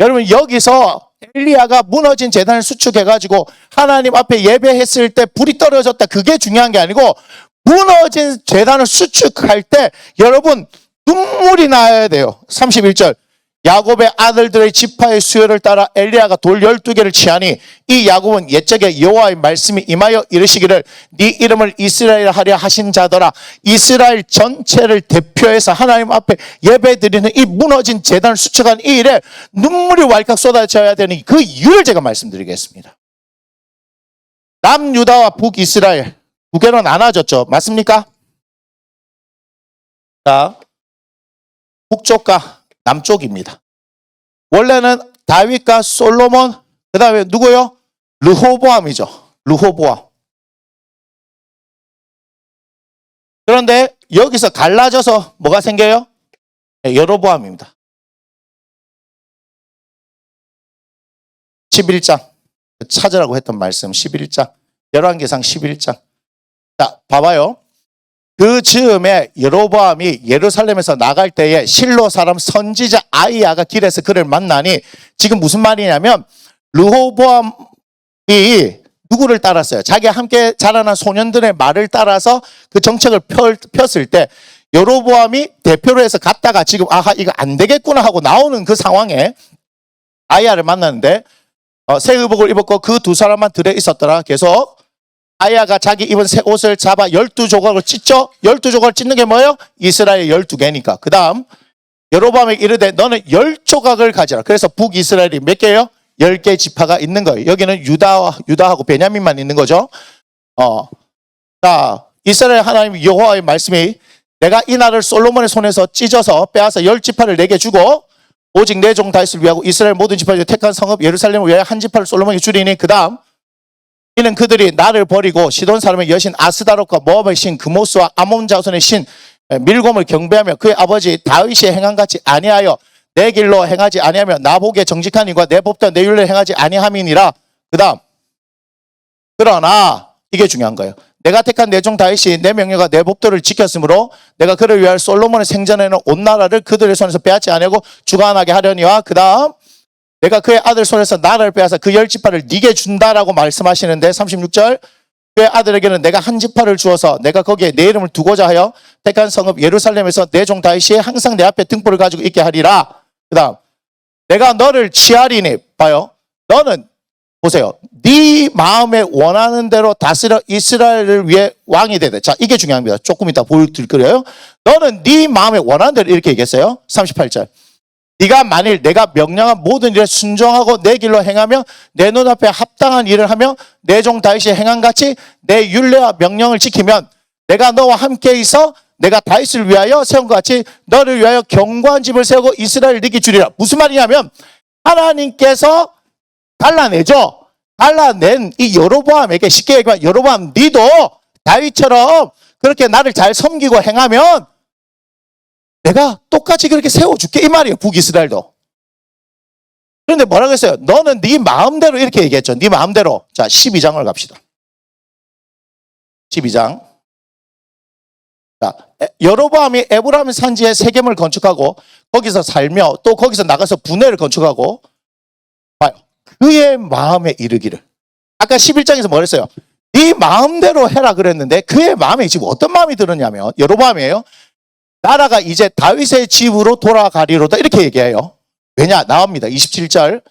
Speaker 7: 여러분 여기서 엘리야가 무너진 제단을 수축해가지고 하나님 앞에 예배했을 때 불이 떨어졌다. 그게 중요한 게 아니고 무너진 제단을 수축할 때 여러분 눈물이 나야 돼요. 31절 야곱의 아들들의 지파의 수요를 따라 엘리야가 돌 12개를 취하니 이 야곱은 옛적에 여호와의 말씀이 임하여 이르시기를 네 이름을 이스라엘 하려 하신 자더라. 이스라엘 전체를 대표해서 하나님 앞에 예배드리는 이 무너진 제단을 수축한 이 일에 눈물이 왈칵 쏟아져야 되는 그 이유를 제가 말씀드리겠습니다. 남유다와 북이스라엘 두 개로 나눠졌죠. 맞습니까? 자, 북쪽과 남쪽입니다. 원래는 다윗과 솔로몬, 그 다음에 누구요? 르호보암이죠. 르호보암. 그런데 여기서 갈라져서 뭐가 생겨요? 네, 여로보암입니다. 11장. 찾으라고 했던 말씀 11장. 열왕기상 11장. 자, 봐봐요. 그 즈음에 여로보암이 예루살렘에서 나갈 때에 실로 사람 선지자 아이야가 길에서 그를 만나니 지금 무슨 말이냐면 르호보암이 누구를 따랐어요? 자기가 함께 자라난 소년들의 말을 따라서 그 정책을 폈을 때 여로보암이 대표로 해서 갔다가 지금 아하 이거 안 되겠구나 하고 나오는 그 상황에 아이야를 만났는데 새 의복을 입었고 그 두 사람만 들에 있었더라. 계속 아이야가 자기 입은 새 옷을 잡아 12조각을 찢죠. 12조각을 찢는 게 뭐예요? 이스라엘 12개니까. 그 다음 여로보암에게 이르되 너는 10조각을 가지라. 그래서 북이스라엘이 몇 개예요? 10개 지파가 있는 거예요. 여기는 유다하고 베냐민만 있는 거죠. 자, 이스라엘 하나님 여호와의 말씀이 내가 이 날을 솔로몬의 손에서 찢어서 빼앗아 10지파를 내게 주고 오직 내 종 다윗을 위하고 이스라엘 모든 지파를 위해 택한 성읍 예루살렘을 위하여 한 지파를 솔로몬에게 주리니 그 다음 이는 그들이 나를 버리고 시돈 사람의 여신 아스다롯과 모압의 신 그모스와 아몬 자손의 신 밀곰을 경배하며 그의 아버지 다윗이 행함같이 아니하여 내 길로 행하지 아니하며 나보기에 정직한 이과 내 법도 내 율례를 행하지 아니함이니라. 그 다음 그러나 이게 중요한 거예요. 내가 택한 내 종 다윗이 내 명령과 내 법도를 지켰으므로 내가 그를 위하여 솔로몬의 생전에는 온 나라를 그들의 손에서 빼앗지 아니하고 주관하게 하려니와 그 다음 내가 그의 아들 손에서 나라를 빼앗아 그 10지파를 네게 준다라고 말씀하시는데 36절 그의 아들에게는 내가 한 지파를 주어서 내가 거기에 내 이름을 두고자 하여 택한 성읍 예루살렘에서 내 종 다윗이 항상 내 앞에 등불을 가지고 있게 하리라. 그 다음 내가 너를 취하리니 봐요. 너는 보세요. 네 마음에 원하는 대로 다스려 이스라엘을 위해 왕이 되되. 자, 이게 중요합니다. 조금 이따 보여드릴 거예요. 너는 네 마음에 원하는 대로 이렇게 얘기했어요. 38절. 네가 만일 내가 명령한 모든 일에 순종하고 내 길로 행하며 내 눈앞에 합당한 일을 하며 내 종 다윗이 행한 같이 내 율례와 명령을 지키면 내가 너와 함께 있어 내가 다윗을 위하여 세운 것 같이 너를 위하여 견고한 집을 세우고 이스라엘을 네게 주리라. 무슨 말이냐면 하나님께서 갈라내죠. 갈라낸 이 여로보암에게 쉽게 얘기하면 여로보암 니도 다윗처럼 그렇게 나를 잘 섬기고 행하면 내가 똑같이 그렇게 세워줄게 이 말이에요. 북이스라엘도. 그런데 뭐라고 했어요? 너는 네 마음대로 이렇게 얘기했죠. 네 마음대로. 자 12장을 갑시다. 12장. 자, 여로보암이 에브라임 산지에 세겜을 건축하고 거기서 살며 또 거기서 나가서 분회를 건축하고 봐요. 그의 마음에 이르기를. 아까 11장에서 뭐 했어요? 네 마음대로 해라 그랬는데 그의 마음에 지금 어떤 마음이 들었냐면 여로보암이에요. 나라가 이제 다윗의 집으로 돌아가리로다 이렇게 얘기해요. 왜냐? 나옵니다. 27절.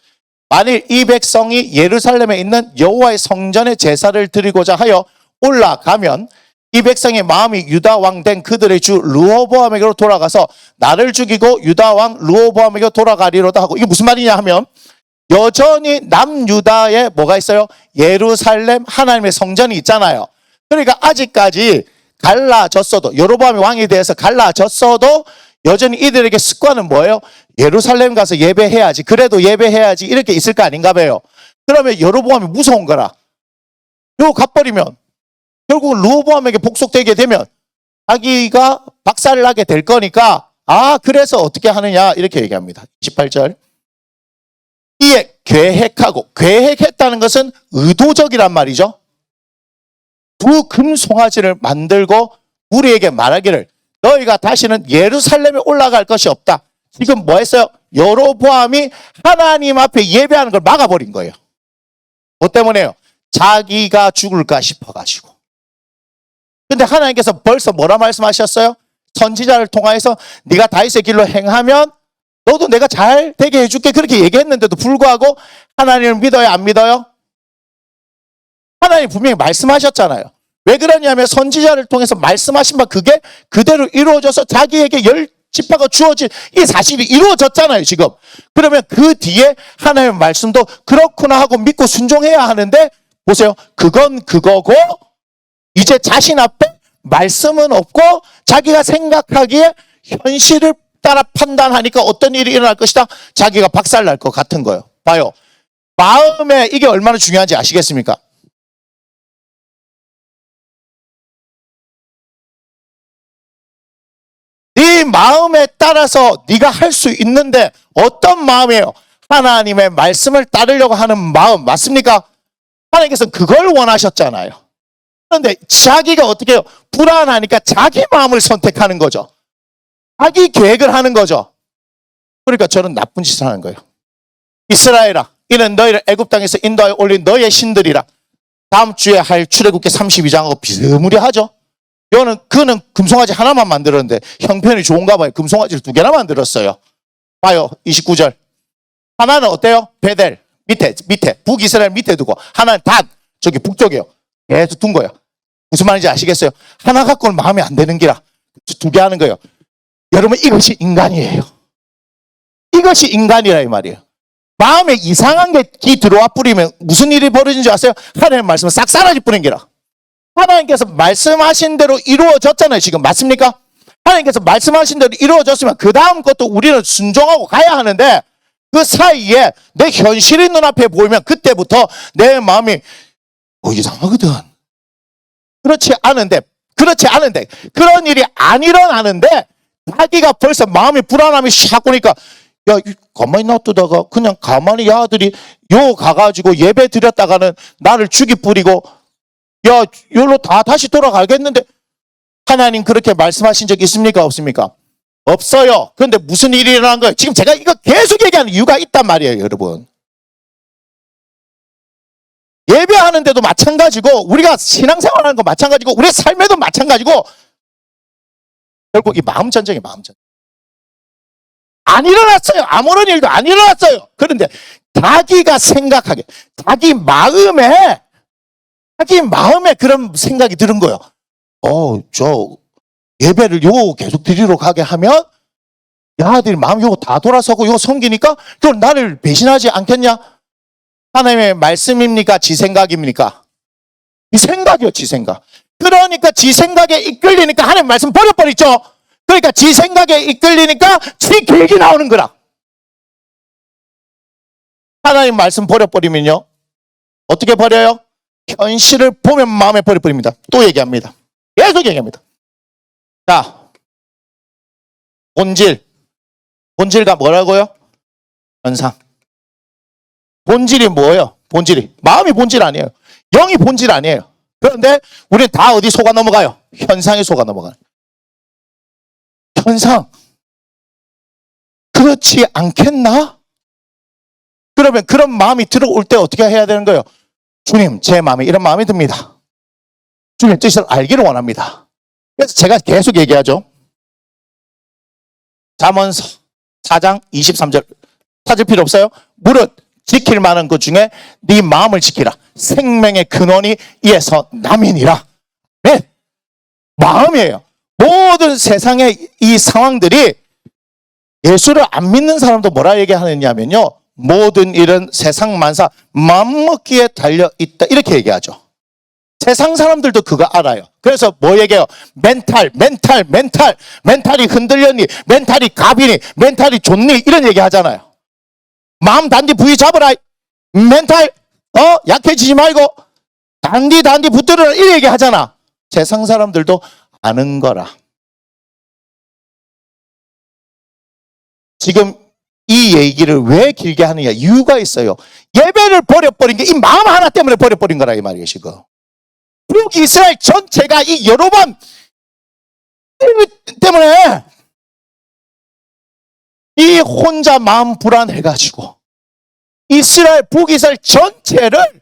Speaker 7: 만일 이 백성이 예루살렘에 있는 여호와의 성전에 제사를 드리고자 하여 올라가면 이 백성의 마음이 유다 왕 된 그들의 주 르호보암에게로 돌아가서 나를 죽이고 유다 왕 르호보암에게로 돌아가리로다 하고 이게 무슨 말이냐 하면 여전히 남유다에 뭐가 있어요? 예루살렘 하나님의 성전이 있잖아요. 그러니까 아직까지 갈라졌어도 여로보암이 왕이 돼서 갈라졌어도 여전히 이들에게 습관은 뭐예요? 예루살렘 가서 예배해야지. 그래도 예배해야지. 이렇게 있을 거 아닌가 봐요. 그러면 여로보암이 무서운 거라. 이거 갚버리면 결국은 르호보암에게 복속되게 되면 자기가 박살나게 될 거니까 아 그래서 어떻게 하느냐 이렇게 얘기합니다. 18절. 이에 계획하고 계획했다는 것은 의도적이란 말이죠. 두 금송아지를 만들고 우리에게 말하기를 너희가 다시는 예루살렘에 올라갈 것이 없다. 지금 뭐 했어요? 여로보암이 하나님 앞에 예배하는 걸 막아버린 거예요. 뭐 때문에요? 자기가 죽을까 싶어가지고. 근데 하나님께서 벌써 뭐라 말씀하셨어요? 선지자를 통하여서 네가 다윗의 길로 행하면 너도 내가 잘 되게 해줄게 그렇게 얘기했는데도 불구하고 하나님을 믿어요 안 믿어요? 하나님 분명히 말씀하셨잖아요. 왜 그러냐면 선지자를 통해서 말씀하신 바 그게 그대로 이루어져서 자기에게 10지파가 주어진 이 사실이 이루어졌잖아요 지금. 그러면 그 뒤에 하나님의 말씀도 그렇구나 하고 믿고 순종해야 하는데 보세요. 그건 그거고 이제 자신 앞에 말씀은 없고 자기가 생각하기에 현실을 따라 판단하니까 어떤 일이 일어날 것이다. 자기가 박살날 것 같은 거예요. 봐요. 마음에 이게 얼마나 중요한지 아시겠습니까? 네 마음에 따라서 네가 할 수 있는데 어떤 마음이에요? 하나님의 말씀을 따르려고 하는 마음 맞습니까? 하나님께서는 그걸 원하셨잖아요. 그런데 자기가 어떻게 해요? 불안하니까 자기 마음을 선택하는 거죠. 자기 계획을 하는 거죠. 그러니까 저는 나쁜 짓을 하는 거예요. 이스라엘아, 이는 너희를 애굽 땅에서 인도하여 올린 너의 신들이라. 다음 주에 할 출애굽기 32장하고 비슷무리하죠. 그는 금송아지 하나만 만들었는데 형편이 좋은가 봐요. 금송아지를 2개나 만들었어요. 봐요. 29절. 하나는 어때요? 베델 밑에 북이스라엘 밑에 두고 하나는 단 저기 북쪽이에요. 계속 둔 거예요. 무슨 말인지 아시겠어요? 하나 갖고는 마음에 안 드는 기라 2개 하는 거예요. 여러분 이것이 인간이에요. 이것이 인간이라 이 말이에요. 마음에 이상한 게 들어와 뿌리면 무슨 일이 벌어진 줄 아세요? 하나님의 말씀은 싹 사라져 뿌린 기라. 하나님께서 말씀하신 대로 이루어졌잖아요. 지금 맞습니까? 하나님께서 말씀하신 대로 이루어졌으면 그 다음 것도 우리는 순종하고 가야 하는데 그 사이에 내 현실이 눈앞에 보이면 그때부터 내 마음이 이상하거든. 그렇지 않은데 그런 일이 안 일어나는데 자기가 벌써 마음이 불안함이 샥 오니까 야 가만히 놔두다가 그냥 가만히 야들이 요 가가지고 예배 드렸다가는 나를 죽이 뿌리고 야 요로 다 다시 돌아가겠는데 하나님 그렇게 말씀하신 적 있습니까? 없습니까? 없어요. 그런데 무슨 일이 일어난 거예요? 지금 제가 이거 계속 얘기하는 이유가 있단 말이에요. 여러분 예배하는데도 마찬가지고 우리가 신앙생활하는 거 마찬가지고 우리 삶에도 마찬가지고 결국 이 마음 전쟁이 마음 전쟁. 안 일어났어요. 아무런 일도 안 일어났어요. 그런데 자기가 생각하게 자기 마음에 그런 생각이 드는 거예요. 저 예배를 요 계속 드리러 가게 하면 야들이 마음 요거 다 돌아서고 요거 섬기니까 그럼 나를 배신하지 않겠냐? 하나님의 말씀입니까? 지 생각입니까? 지 생각이요, 지 생각. 그러니까 지 생각에 이끌리니까 하나님 말씀 버려버리죠. 그러니까 지 생각에 이끌리니까 지 계획이 나오는 거라. 하나님 말씀 버려버리면요. 어떻게 버려요? 현실을 보면 마음에 버려버립니다. 또 얘기합니다. 계속 얘기합니다. 자, 본질과 뭐라고요? 현상. 본질이 뭐예요? 본질이. 마음이 본질 아니에요. 영이 본질 아니에요. 그런데 우리는 다 어디 속아 넘어가요? 현상에 속아 넘어가요. 현상. 그렇지 않겠나? 그러면 그런 마음이 들어올 때 어떻게 해야 되는 거예요? 주님, 제 마음에 이런 마음이 듭니다. 주님 뜻을 알기를 원합니다. 그래서 제가 계속 얘기하죠. 잠언서 4장 23절 찾을 필요 없어요. 무릇 지킬 만한 것 중에 네 마음을 지키라. 생명의 근원이 이에서 남이니라. 네, 마음이에요. 모든 세상의 이 상황들이 예수를 안 믿는 사람도 뭐라 얘기하느냐면요. 모든 일은 세상 만사 맘먹기에 달려있다. 이렇게 얘기하죠. 세상 사람들도 그거 알아요. 그래서 뭐 얘기해요? 멘탈이 흔들렸니? 멘탈이 갑이니? 멘탈이 좋니? 이런 얘기 하잖아요. 마음 단디 부위 잡으라. 멘탈 약해지지 말고 단디 붙들어라. 이런 얘기 하잖아. 세상 사람들도 아는 거라. 지금 이 얘기를 왜 길게 하느냐 이유가 있어요. 예배를 버려버린 게 이 마음 하나 때문에 버려버린 거라 이 말이에요. 지금 북이스라엘 전체가 이 여러 번 때문에 이 혼자 마음 불안해가지고 이스라엘 북이스라엘 전체를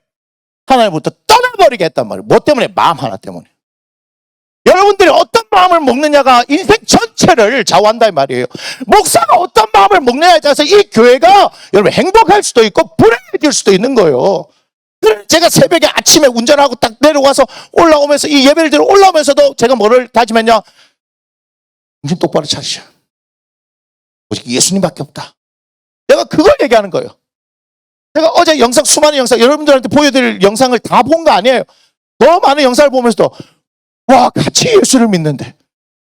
Speaker 7: 하나님부터 떠나버리게 했단 말이에요. 뭐 때문에? 마음 하나 때문에. 여러분들이 어떤 마음을 먹느냐가 인생 전체를 좌우한다 이 말이에요. 목사가 어떤 마음을 먹느냐에 따라서 이 교회가 여러분 행복할 수도 있고 불행해질 수도 있는 거예요. 제가 새벽에 아침에 운전하고 딱 내려와서 올라오면서 이 예배를 들어 올라오면서도 제가 뭐를 다짐했냐? 정신 똑바로 차리자. 오직 예수님밖에 없다. 내가 그걸 얘기하는 거예요. 제가 어제 수많은 영상 여러분들한테 보여드릴 영상을 다 본 거 아니에요. 너무 많은 영상을 보면서도 와 같이 예수를 믿는데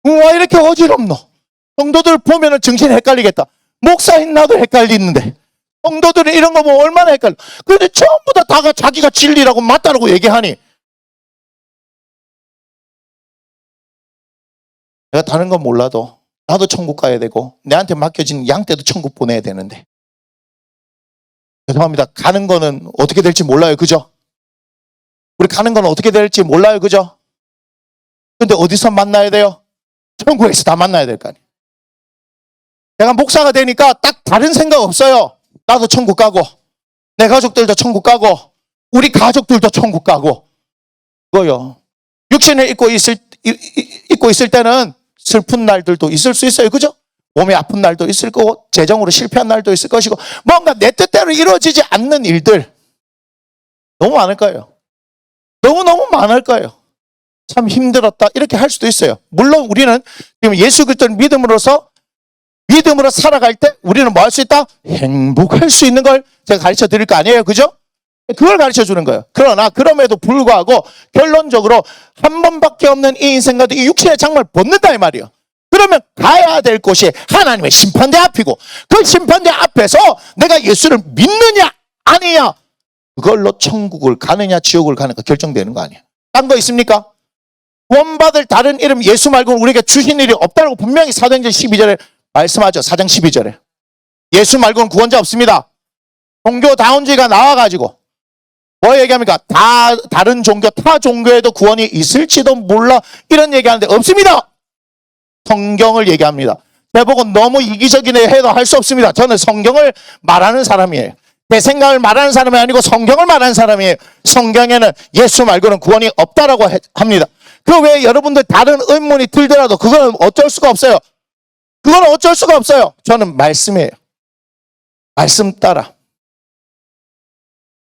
Speaker 7: 와 이렇게 어지럽노. 성도들 보면은 정신 헷갈리겠다. 목사인 나도 헷갈리는데 성도들은 이런 거 보면 얼마나 헷갈려. 그런데 전부 다가 자기가 진리라고 맞다라고 얘기하니 내가 다른 건 몰라도 나도 천국 가야 되고 내한테 맡겨진 양떼도 천국 보내야 되는데 죄송합니다. 가는 거는 어떻게 될지 몰라요. 그죠? 우리 가는 건 어떻게 될지 몰라요. 그죠? 근데 어디서 만나야 돼요? 천국에서 다 만나야 될 거 아니에요. 내가 목사가 되니까 딱 다른 생각 없어요. 나도 천국 가고 내 가족들도 천국 가고 우리 가족들도 천국 가고 그거요. 육신을 입고 있을 때는 슬픈 날들도 있을 수 있어요. 그죠? 몸이 아픈 날도 있을 거고 재정으로 실패한 날도 있을 것이고 뭔가 내 뜻대로 이루어지지 않는 일들 너무 많을 거예요. 너무너무 많을 거예요. 참 힘들었다 이렇게 할 수도 있어요. 물론 우리는 지금 예수 그리스도를 믿음으로 살아갈 때 우리는 뭐 할 수 있다? 행복할 수 있는 걸 제가 가르쳐 드릴 거 아니에요. 그죠? 그걸 가르쳐 주는 거예요. 그러나 그럼에도 불구하고 결론적으로 한 번밖에 없는 이 인생과도 이 육신의 장막을 벗는다 이 말이에요. 그러면 가야 될 곳이 하나님의 심판대 앞이고 그 심판대 앞에서 내가 예수를 믿느냐 아니냐 그걸로 천국을 가느냐 지옥을 가느냐 결정되는 거 아니에요. 딴 거 있습니까? 구원받을 다른 이름 예수 말고는 우리에게 주신 일이 없다고 분명히 사도행전 12절에 말씀하죠. 4장 12절에. 예수 말고는 구원자 없습니다. 종교다운주의가 나와가지고 뭐 얘기합니까? 다른 종교, 타 종교에도 구원이 있을지도 몰라 이런 얘기하는데 없습니다. 성경을 얘기합니다. 대부분 너무 이기적인 해도 할 수 없습니다. 저는 성경을 말하는 사람이에요. 제 생각을 말하는 사람이 아니고 성경을 말하는 사람이에요. 성경에는 예수 말고는 구원이 없다라고 합니다. 그 외에 여러분들 다른 의문이 들더라도 그거는 어쩔 수가 없어요. 그거는 어쩔 수가 없어요. 저는 말씀이에요. 말씀 따라.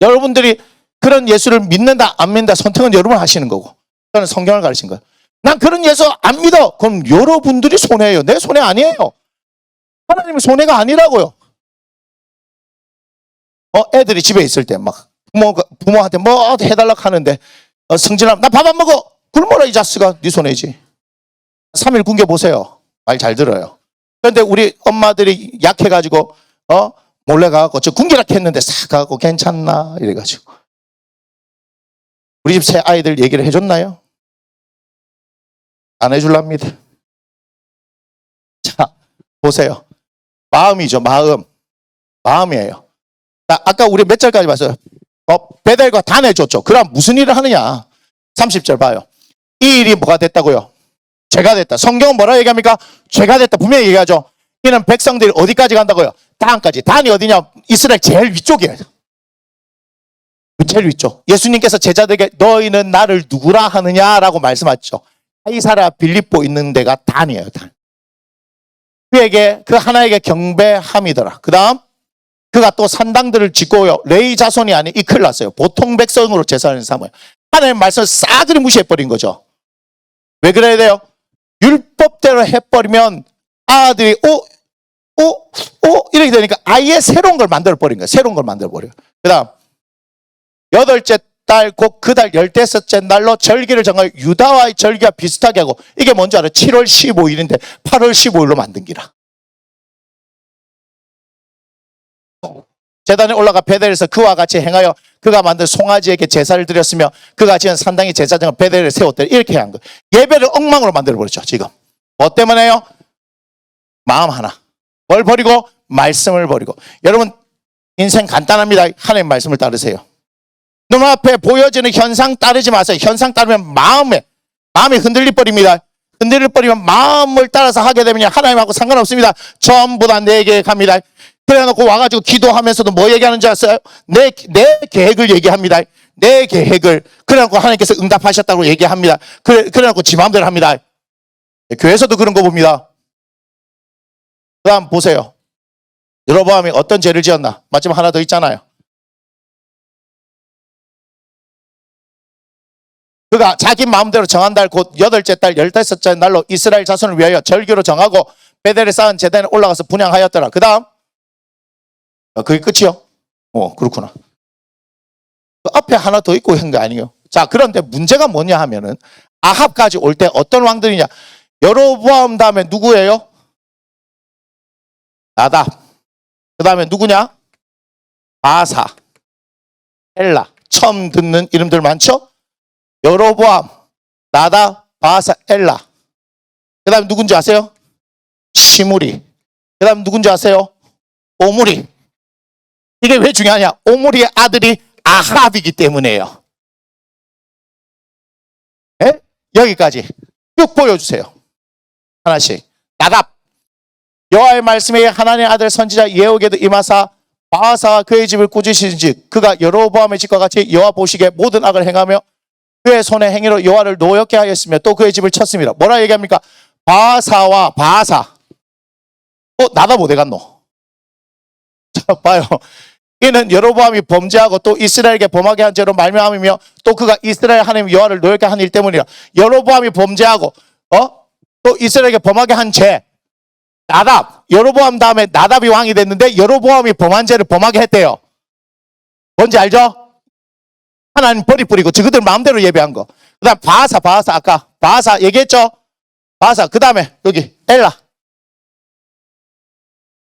Speaker 7: 여러분들이 그런 예수를 믿는다 안 믿는다 선택은 여러분 하시는 거고, 저는 성경을 가르친 거예요. 난 그런 예수 안 믿어. 그럼 여러분들이 손해예요. 내 손해 아니에요. 하나님의 손해가 아니라고요. 애들이 집에 있을 때 막 부모한테 뭐 해달라고 하는데 성질나면 나 밥 안 먹어. 굶어라 이 자식아. 네 손해지. 3일 굶겨 보세요. 말 잘 들어요. 그런데 우리 엄마들이 약해가지고 몰래 가갖고 저 굶기라 했는데 싹 가갖고 괜찮나 이래가지고. 우리 집 새 아이들 얘기를 해줬나요? 안 해줄랍니다. 자, 보세요. 마음이죠, 마음. 마음이에요. 자, 아까 우리 몇 절까지 봤어요? 베델과 다 내줬죠. 그럼 무슨 일을 하느냐? 30절 봐요. 이 일이 뭐가 됐다고요? 죄가 됐다. 성경은 뭐라 얘기합니까? 죄가 됐다. 분명히 얘기하죠. 이는 백성들이 어디까지 간다고요? 단까지. 단이 어디냐? 이스라엘 제일 위쪽이에요. 제일 위쪽. 예수님께서 제자들에게 너희는 나를 누구라 하느냐라고 말씀하셨죠. 카이사랴 빌립보 있는 데가 단이에요. 단. 그에게 그 하나에게 경배함이더라. 그 다음 그가 또 산당들을 짓고요. 레위 자손이 아닌 이 큰일 났어요. 보통 백성으로 제사를 삼아요. 하나님의 말씀을 싸그리 무시해버린 거죠. 왜 그래야 돼요? 율법대로 해버리면 아들이 이렇게 되니까 아예 새로운 걸 만들어버린 거예요. 새로운 걸 만들어버려요. 그 다음 8째 달 곧 그 달 15째 날로 절기를 정하여 유다와의 절기와 비슷하게 하고, 이게 뭔지 알아요? 7월 15일인데 8월 15일로 만든 기라. 제단에 올라가 베델에서 그와 같이 행하여 그가 만든 송아지에게 제사를 드렸으며 그가 지은 산당의 제사장을 베델에 세웠대. 이렇게 한 거예요. 예배를 엉망으로 만들어버렸죠. 지금 뭐 때문에요? 마음 하나. 뭘 버리고? 말씀을 버리고. 여러분 인생 간단합니다. 하나님의 말씀을 따르세요. 눈앞에 보여지는 현상 따르지 마세요. 현상 따르면 마음이 흔들릴 버립니다. 흔들릴 버리면 마음을 따라서 하게 되면 하나님하고 상관없습니다. 전부 다 내 계획합니다. 그래놓고 와가지고 기도하면서도 뭐 얘기하는지 아세요? 내 계획을 얘기합니다. 내 계획을. 그래놓고 하나님께서 응답하셨다고 얘기합니다. 그래놓고 지 마음대로 합니다. 교회에서도 그런 거 봅니다. 그 다음 보세요. 여로보암이 어떤 죄를 지었나? 마지막 하나 더 있잖아요. 그가 자기 마음대로 정한 달 곧 8째 달 15째 날로 이스라엘 자손을 위하여 절기로 정하고 베델에 쌓은 제단에 올라가서 분향하였더라. 그 다음 그게 끝이요? 그렇구나. 그 앞에 하나 더 있고 한 게 아니에요. 자, 그런데 문제가 뭐냐 하면은 아합까지 올 때 어떤 왕들이냐? 여로보암 다음에 누구예요? 나답. 그 다음에 누구냐? 바사, 엘라. 처음 듣는 이름들 많죠? 여로보암, 나답, 바사, 엘라. 그 다음에 누군지 아세요? 시므리. 그 다음에 누군지 아세요? 오므리. 이게 왜 중요하냐? 오므리의 아들이 아합이기 때문에요. 네? 여기까지 쭉 보여주세요. 하나씩. 나답. 여호와의 말씀에 하나님의 아들 선지자 예후에게도 임하사 바하사와 그의 집을 꾸짖으신즉 그가 여로보암의 집과 같이 여호와 보시기에 모든 악을 행하며 그의 손의 행위로 여호와를 노엽게 하였으며 또 그의 집을 쳤습니다. 뭐라 얘기합니까? 바하사와 바하사. 나답 어디 갔노? 자, 봐요. 이는 여로보암이 범죄하고 또 이스라엘에게 범하게 한 죄로 말미암으며 또 그가 이스라엘 하나님 여호와를 노엽게 한 일 때문이라. 여로보암이 범죄하고 또 이스라엘에게 범하게 한 죄. 나답. 여로보암 다음에 나답이 왕이 됐는데 여로보암이 범한 죄를 범하게 했대요. 뭔지 알죠? 하나님 버리고 저그들 마음대로 예배한 거. 그 다음 바하사 아까 바하사 얘기했죠? 바하사. 그 다음에 여기 엘라.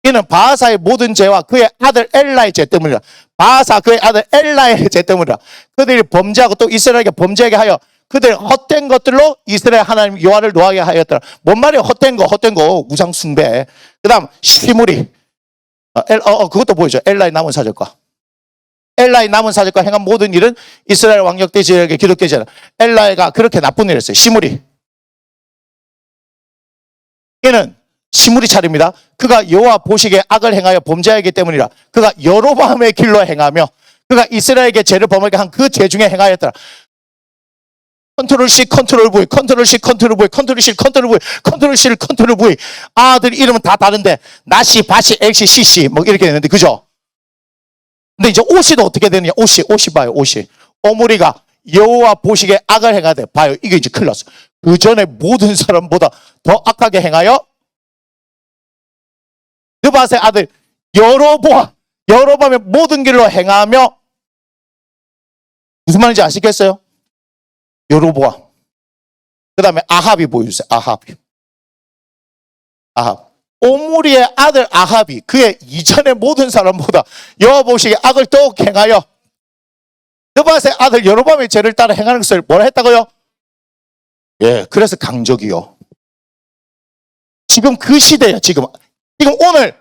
Speaker 7: 이는 바하사의 모든 죄와 그의 아들 엘라의 죄 때문이라. 바하사 그의 아들 엘라의 죄 때문이라. 그들이 범죄하고 또 이스라엘에게 범죄하게 하여 그들이 헛된 것들로 이스라엘 하나님 여호와를 노하게 하였더라. 뭔 말이에요? 헛된 거 우상 숭배. 그 다음 시므리. 그것도 보이죠? 엘라의 남은 사적과. 엘라의 남은 사적과 행한 모든 일은 이스라엘 왕력 때 지역에 기록되지 않아. 엘라가 그렇게 나쁜 일을 했어요. 시므리. 이는 시므리 차례입니다. 그가 여호와 보시기에 악을 행하여 범죄하였기 때문이라. 그가 여로보암의 길로 행하며 그가 이스라엘에게 죄를 범하게 한 그 죄 중에 행하였더라. 컨트롤 C, 컨트롤 V, 컨트롤 C, 컨트롤 V, 컨트롤 C, 컨트롤 V, 컨트롤 C, 컨트롤 V. 아들 이름은 다 다른데 나시, 바시, 엘시, 시시 뭐 이렇게 되는데 그죠? 근데 이제 오시도 어떻게 되느냐? 오시 봐요. 오시. 오므리가 여호와 보시기에 악을 행하되 봐요. 이게 이제 큰일 났어. 그 전에 모든 사람보다 더 악하게 행하여 느밧의 아들 여로보암의 모든 길로 행하며 무슨 말인지 아시겠어요? 여로보암. 그 다음에 아합이 보여주세요. 아합. 오므리의 아들 아합이 그의 이전의 모든 사람보다 여호와 보시기에 악을 더욱 행하여 느밧의 아들 여로보암의 죄를 따라 행하는 것을 뭐라 했다고요? 예, 그래서 강적이요. 지금 그 시대예요. 지금 오늘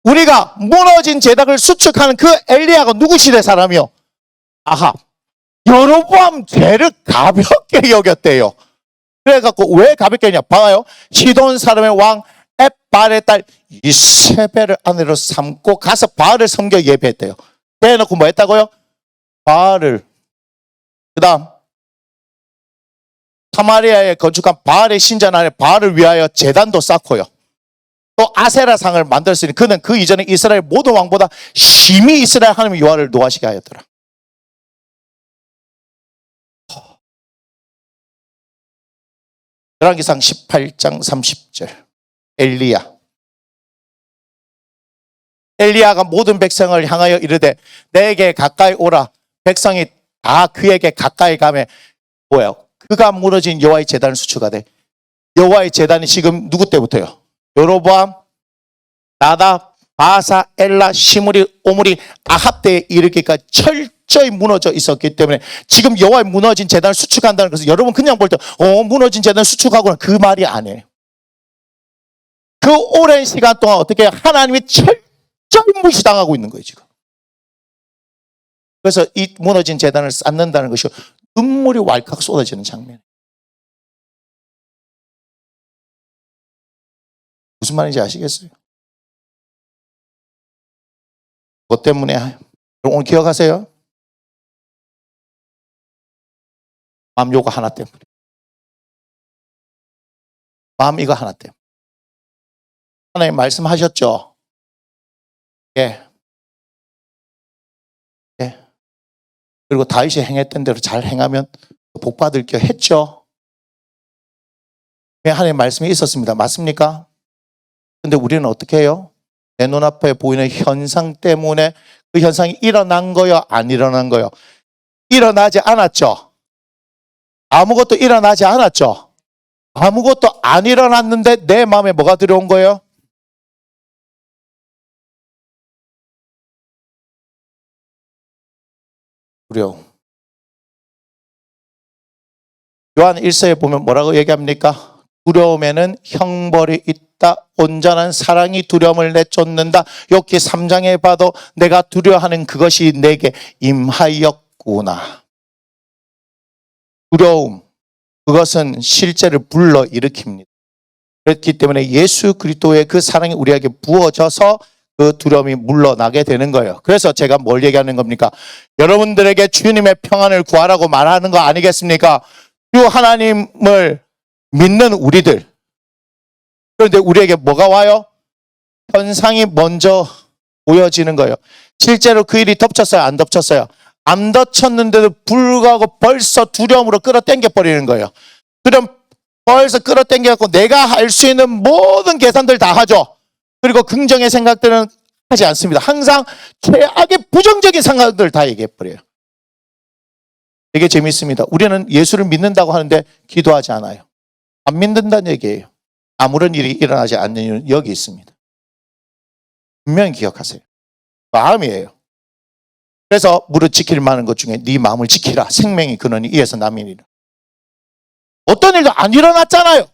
Speaker 7: 우리가 무너진 제단을 수축하는 그 엘리야가 누구 시대 사람이요? 아합. 여로보암 죄를 가볍게 여겼대요. 그래갖고 왜 가볍게 했냐? 봐요. 시돈 사람의 왕 엣발의 딸 이세벨을 아내로 삼고 가서 바알을 섬겨 예배했대요. 대놓고 뭐 했다고요? 바알을. 그 다음 사마리아에 건축한 바알의 신전 안에 바알을 위하여 제단도 쌓고요. 또 아세라상을 만들었으니 그는 그 이전에 이스라엘 모든 왕보다 심히 이스라엘 하나님 여호와를 노하시게 하였더라. 열왕기상 18장 30절 엘리야가 모든 백성을 향하여 이르되 내게 가까이 오라. 백성이 다 그에게 가까이 가매 뭐예요? 그가 무너진 여호와의 제단을 수축하되 여호와의 제단이 지금 누구 때부터요? 여로보암, 나답, 바사, 엘라, 시므리, 오므리, 아합 때에 이르기까지 철저히 무너져 있었기 때문에 지금 여호와의 무너진 제단을 수축한다는 것은 여러분 그냥 볼 때 무너진 제단을 수축하고는 그 말이 아니에요. 그 오랜 시간 동안 어떻게 하나님이 철저히 무시당하고 있는 거예요 지금. 그래서 이 무너진 제단을 쌓는다는 것이 눈물이 왈칵 쏟아지는 장면이에요. 무슨 말인지 아시겠어요? 그것 때문에 오늘 기억하세요. 마음 요거 하나 때문에. 마음 이거 하나 때문에. 하나님 말씀하셨죠? 예. 예. 그리고 다윗이 행했던 대로 잘 행하면 복 받을 겨 했죠. 하나님 말씀이 있었습니다. 맞습니까? 근데 우리는 어떻게 해요? 내 눈앞에 보이는 현상 때문에 그 현상이 일어난 거요? 안 일어난 거요? 일어나지 않았죠? 아무것도 일어나지 않았죠? 아무것도 안 일어났는데 내 마음에 뭐가 들어온 거예요? 두려움. 요한 1서에 보면 뭐라고 얘기합니까? 두려움에는 형벌이 있다. 온전한 사랑이 두려움을 내쫓는다. 욥기 3장에 봐도 내가 두려워하는 그것이 내게 임하였구나. 두려움, 그것은 실제를 불러일으킵니다. 그렇기 때문에 예수 그리스도의 그 사랑이 우리에게 부어져서 그 두려움이 물러나게 되는 거예요. 그래서 제가 뭘 얘기하는 겁니까? 여러분들에게 주님의 평안을 구하라고 말하는 거 아니겠습니까? 주 하나님을 믿는 우리들. 그런데 우리에게 뭐가 와요? 현상이 먼저 보여지는 거예요. 실제로 그 일이 덮쳤어요? 안 덮쳤어요? 안 덮쳤는데도 불구하고 벌써 두려움으로 끌어당겨 버리는 거예요. 두려움 벌써 끌어당겨갖고 내가 할 수 있는 모든 계산들 다 하죠. 그리고 긍정의 생각들은 하지 않습니다. 항상 최악의 부정적인 생각들 다 얘기해버려요. 되게 재밌습니다. 우리는 예수를 믿는다고 하는데 기도하지 않아요. 안 믿는다는 얘기예요. 아무런 일이 일어나지 않는 이유는 여기 있습니다. 분명히 기억하세요. 마음이에요. 그래서 무릇 지킬 만한 것 중에 네 마음을 지키라. 생명이 근원이 이에서 남이니라. 어떤 일도 안 일어났잖아요.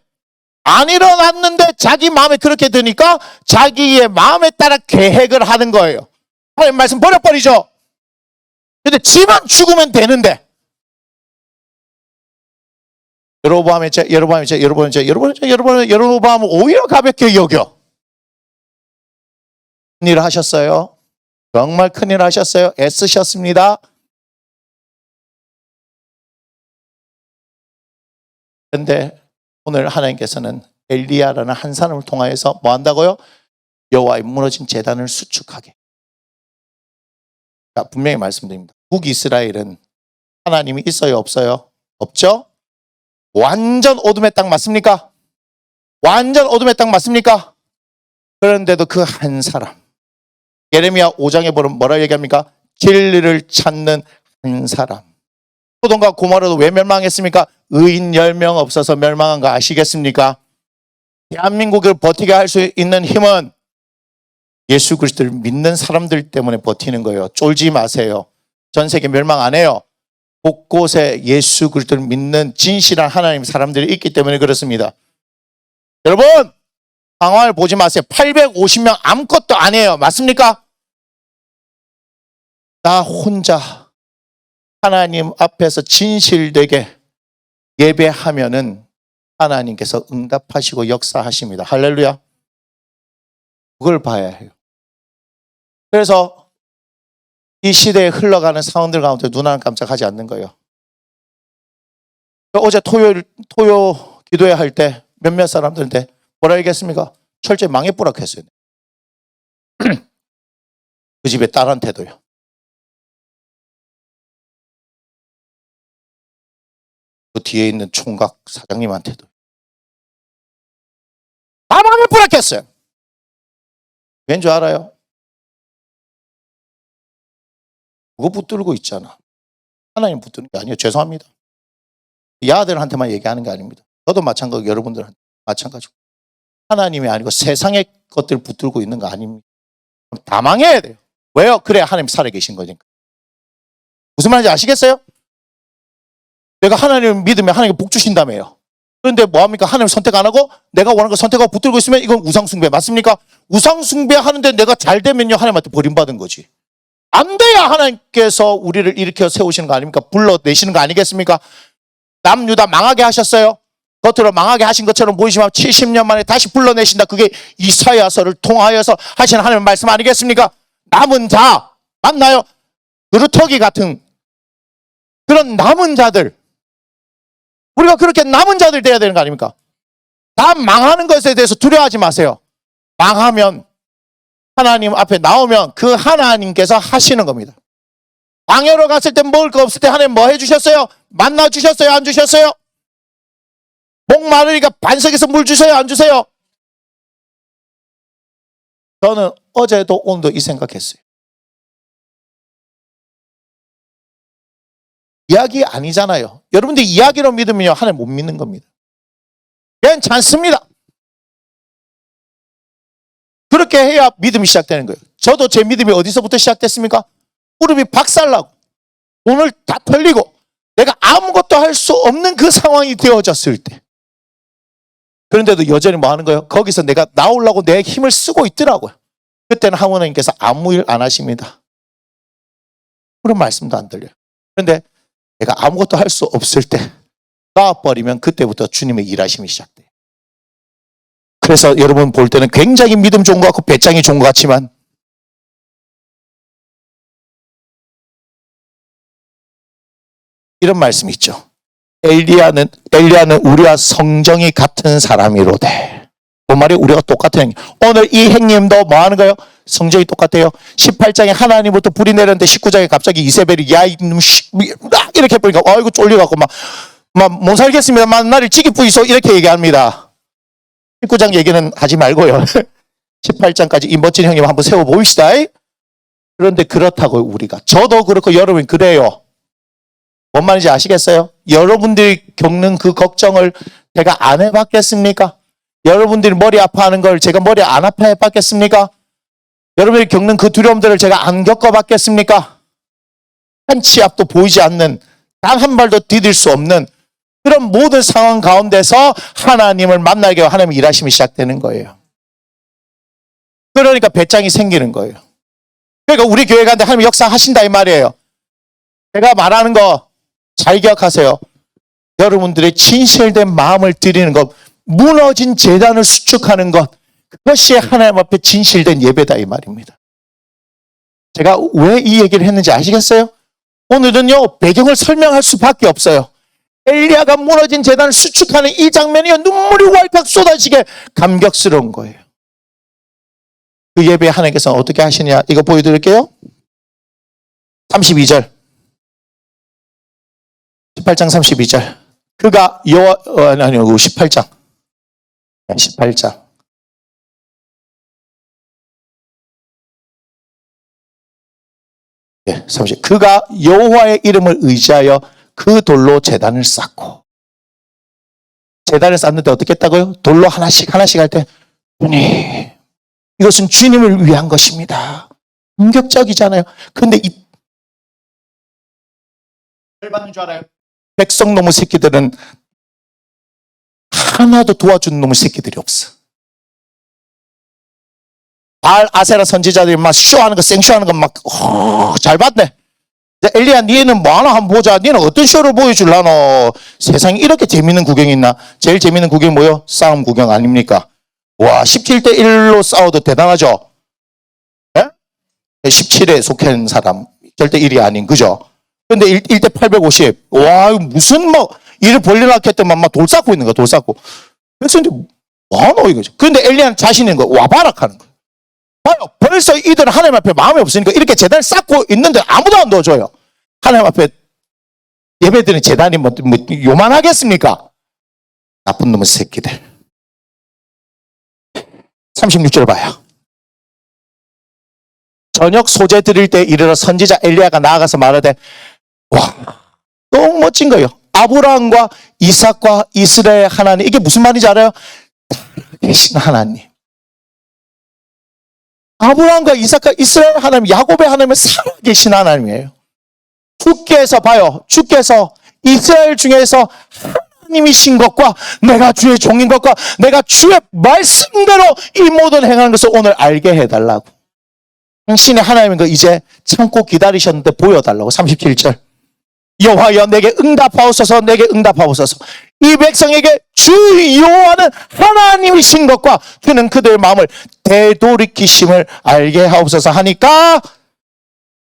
Speaker 7: 안 일어났는데 자기 마음에 그렇게 드니까 자기의 마음에 따라 계획을 하는 거예요. 하나님 말씀 버려버리죠. 근데 지만 죽으면 되는데 여로보암은 오히려 가볍게 여겨. 큰일 하셨어요. 정말 큰일 하셨어요. 애쓰셨습니다. 그런데 오늘 하나님께서는 엘리야라는 한 사람을 통하여서 뭐 한다고요? 여호와의 무너진 제단을 수축하게. 자, 분명히 말씀드립니다. 북이스라엘은 하나님이 있어요, 없어요? 없죠? 완전 어둠의 땅 맞습니까? 완전 어둠의 땅 맞습니까? 그런데도 그 한 사람, 예레미야 5장에 보면 뭐라 얘기합니까? 진리를 찾는 한 사람. 소돔과 고모라도 왜 멸망했습니까? 의인 10명 없어서 멸망한 거 아시겠습니까? 대한민국을 버티게 할 수 있는 힘은 예수 그리스도를 믿는 사람들 때문에 버티는 거예요. 쫄지 마세요. 전 세계 멸망 안 해요. 곳곳에 예수 그리스도를 믿는 진실한 하나님 사람들이 있기 때문에 그렇습니다. 여러분, 상황을 보지 마세요. 850명 아무것도 안 해요. 맞습니까? 나 혼자 하나님 앞에서 진실되게 예배하면은 하나님께서 응답하시고 역사하십니다. 할렐루야. 그걸 봐야 해요. 그래서 이 시대에 흘러가는 상황들 가운데 눈 하나 깜짝하지 않는 거예요. 어제 토요 기도회 할 때 몇몇 사람들한테 뭐라 얘기했습니까? 철저히 망해뿌락했어요. 그 집의 딸한테도요. 그 뒤에 있는 총각 사장님한테도. 다 망해뿌락했어요. 왠 줄 알아요? 그거 붙들고 있잖아. 하나님 붙드는 게 아니에요. 죄송합니다. 이 아들한테만 얘기하는 게 아닙니다. 저도 마찬가지고 여러분들한테 마찬가지고. 하나님이 아니고 세상의 것들을 붙들고 있는 거 아닙니다. 다 망해야 돼요. 왜요? 그래야 하나님 살아계신 거니까. 무슨 말인지 아시겠어요? 내가 하나님을 믿으면 하나님이 복 주신다며요. 그런데 뭐합니까? 하나님 선택 안 하고 내가 원하는 거 선택하고 붙들고 있으면 이건 우상숭배 맞습니까? 우상숭배 하는데 내가 잘 되면요 하나님한테 버림받은 거지. 안 돼야 하나님께서 우리를 일으켜 세우시는 거 아닙니까? 불러내시는 거 아니겠습니까? 남유다 망하게 하셨어요. 겉으로 망하게 하신 것처럼 보이지만 70년 만에 다시 불러내신다. 그게 이사야서를 통하여서 하시는 하나님의 말씀 아니겠습니까? 남은 자 맞나요? 그루터기 같은 그런 남은 자들, 우리가 그렇게 남은 자들 돼야 되는 거 아닙니까? 다 망하는 것에 대해서 두려워하지 마세요. 망하면 하나님 앞에 나오면 그 하나님께서 하시는 겁니다. 광야로 갔을 때 먹을 거 없을 때 하나님 뭐 해주셨어요? 만나 주셨어요? 안 주셨어요? 목마르니까 반석에서 물 주세요? 안 주세요? 저는 어제도 오늘도 이 생각했어요. 이야기 아니잖아요. 여러분들 이야기로 믿으면요 하나님 못 믿는 겁니다. 괜찮습니다. 그렇게 해야 믿음이 시작되는 거예요. 저도 제 믿음이 어디서부터 시작됐습니까? 무릎이 박살나고 돈을 다 털리고 내가 아무것도 할 수 없는 그 상황이 되어졌을 때, 그런데도 여전히 뭐 하는 거예요? 거기서 내가 나오려고 내 힘을 쓰고 있더라고요. 그때는 하나님께서 아무 일 안 하십니다. 그런 말씀도 안 들려요. 그런데 내가 아무것도 할 수 없을 때 나와버리면 그때부터 주님의 일하심이 시작돼요. 그래서 여러분 볼 때는 굉장히 믿음 좋은 것 같고 배짱이 좋은 것 같지만 이런 말씀이 있죠. 엘리야는 우리와 성정이 같은 사람이로되. 그 말이 우리가 똑같은 행위. 오늘 이 행님도 뭐 하는 거예요? 성정이 똑같아요. 18장에 하나님부터 불이 내렸는데 19장에 갑자기 이세벨이 야 이놈 이렇게 보니까 아이고 쫄려갖고 막 못 살겠습니다. 나를 지기 뿌이소 이렇게 얘기합니다. 19장 얘기는 하지 말고요. 18장까지 이 멋진 형님 한번 세워보시다. 그런데 그렇다고 우리가. 저도 그렇고 여러분 그래요. 뭔 말인지 아시겠어요? 여러분들이 겪는 그 걱정을 제가 안 해봤겠습니까? 여러분들이 머리 아파하는 걸 제가 머리 안 아파해봤겠습니까? 여러분이 겪는 그 두려움들을 제가 안 겪어봤겠습니까? 한 치 앞도 보이지 않는, 단 한 발도 디딜 수 없는 그런 모든 상황 가운데서 하나님을 만나게 하고 하나님의 일하심이 시작되는 거예요. 그러니까 배짱이 생기는 거예요. 그러니까 우리 교회 가는데 하나님 역사하신다 이 말이에요. 제가 말하는 거 잘 기억하세요. 여러분들의 진실된 마음을 드리는 것, 무너진 제단을 수축하는 것, 그것이 하나님 앞에 진실된 예배다 이 말입니다. 제가 왜 이 얘기를 했는지 아시겠어요? 오늘은요, 배경을 설명할 수밖에 없어요. 엘리야가 무너진 제단을 수축하는 이 장면이 눈물이 왈칵 쏟아지게 감격스러운 거예요. 그 예배 하나님께서 어떻게 하시냐, 이거 보여드릴게요. 32절. 18장 32절. 그가 아니요, 18장. 18장. 예, 30. 그가 여호와의 이름을 의지하여 그 돌로 제단을 쌓고. 제단을 쌓는데 어떻게 했다고요? 돌로 하나씩 할 때, 주님, 이것은 주님을 위한 것입니다. 감격적이잖아요. 근데 이 열받는 줄 알아요? 백성 놈의 새끼들은 하나도 도와주는 놈의 새끼들이 없어. 바알 아세라 선지자들이 막 쇼하는 거, 생쇼하는 거 막 잘 봤네. 엘리야, 니는 뭐 하나 한번 보자. 니는 어떤 쇼를 보여줄라노? 세상에 이렇게 재밌는 구경이 있나? 제일 재밌는 구경이 뭐요? 싸움 구경 아닙니까? 와, 17대 1로 싸워도 대단하죠? 예? 17에 속한 사람 절대 1이 아닌, 그죠? 근데 1대 850. 와, 무슨 뭐 일을 벌려놨기 했더만 막 돌 쌓고 있는 거야, 돌 쌓고. 그래서 뭐하노 이거죠. 근데 엘리야는 자신 있는 거, 와봐라 하는 거야. 봐요. 벌써 이들은 하나님 앞에 마음이 없으니까 이렇게 제단을 쌓고 있는데 아무도 안 도와줘요. 하나님 앞에 예배드리는 제단이 뭐 요만하겠습니까? 나쁜 놈의 새끼들. 36절 봐요. 저녁 소재 드릴 때 이르러 선지자 엘리야가 나아가서 말하되, 와, 너무 멋진 거예요. 아브라함과 이삭과 이스라엘 하나님. 이게 무슨 말인지 알아요? 계신 하나님. 아브라함과 이삭과 이스라엘 하나님, 야곱의 하나님은 살아계신 하나님이에요. 주께서 봐요. 주께서 이스라엘 중에서 하나님이신 것과 내가 주의 종인 것과 내가 주의 말씀대로 이 모든 행하는 것을 오늘 알게 해달라고. 당신의 하나님인 거 이제 참고 기다리셨는데 보여달라고. 37절. 여호와여 내게 응답하옵소서, 내게 응답하옵소서. 이 백성에게 주 여호와는 하나님이신 것과 그는 그들의 마음을 되돌이키심을 알게 하옵소서 하니까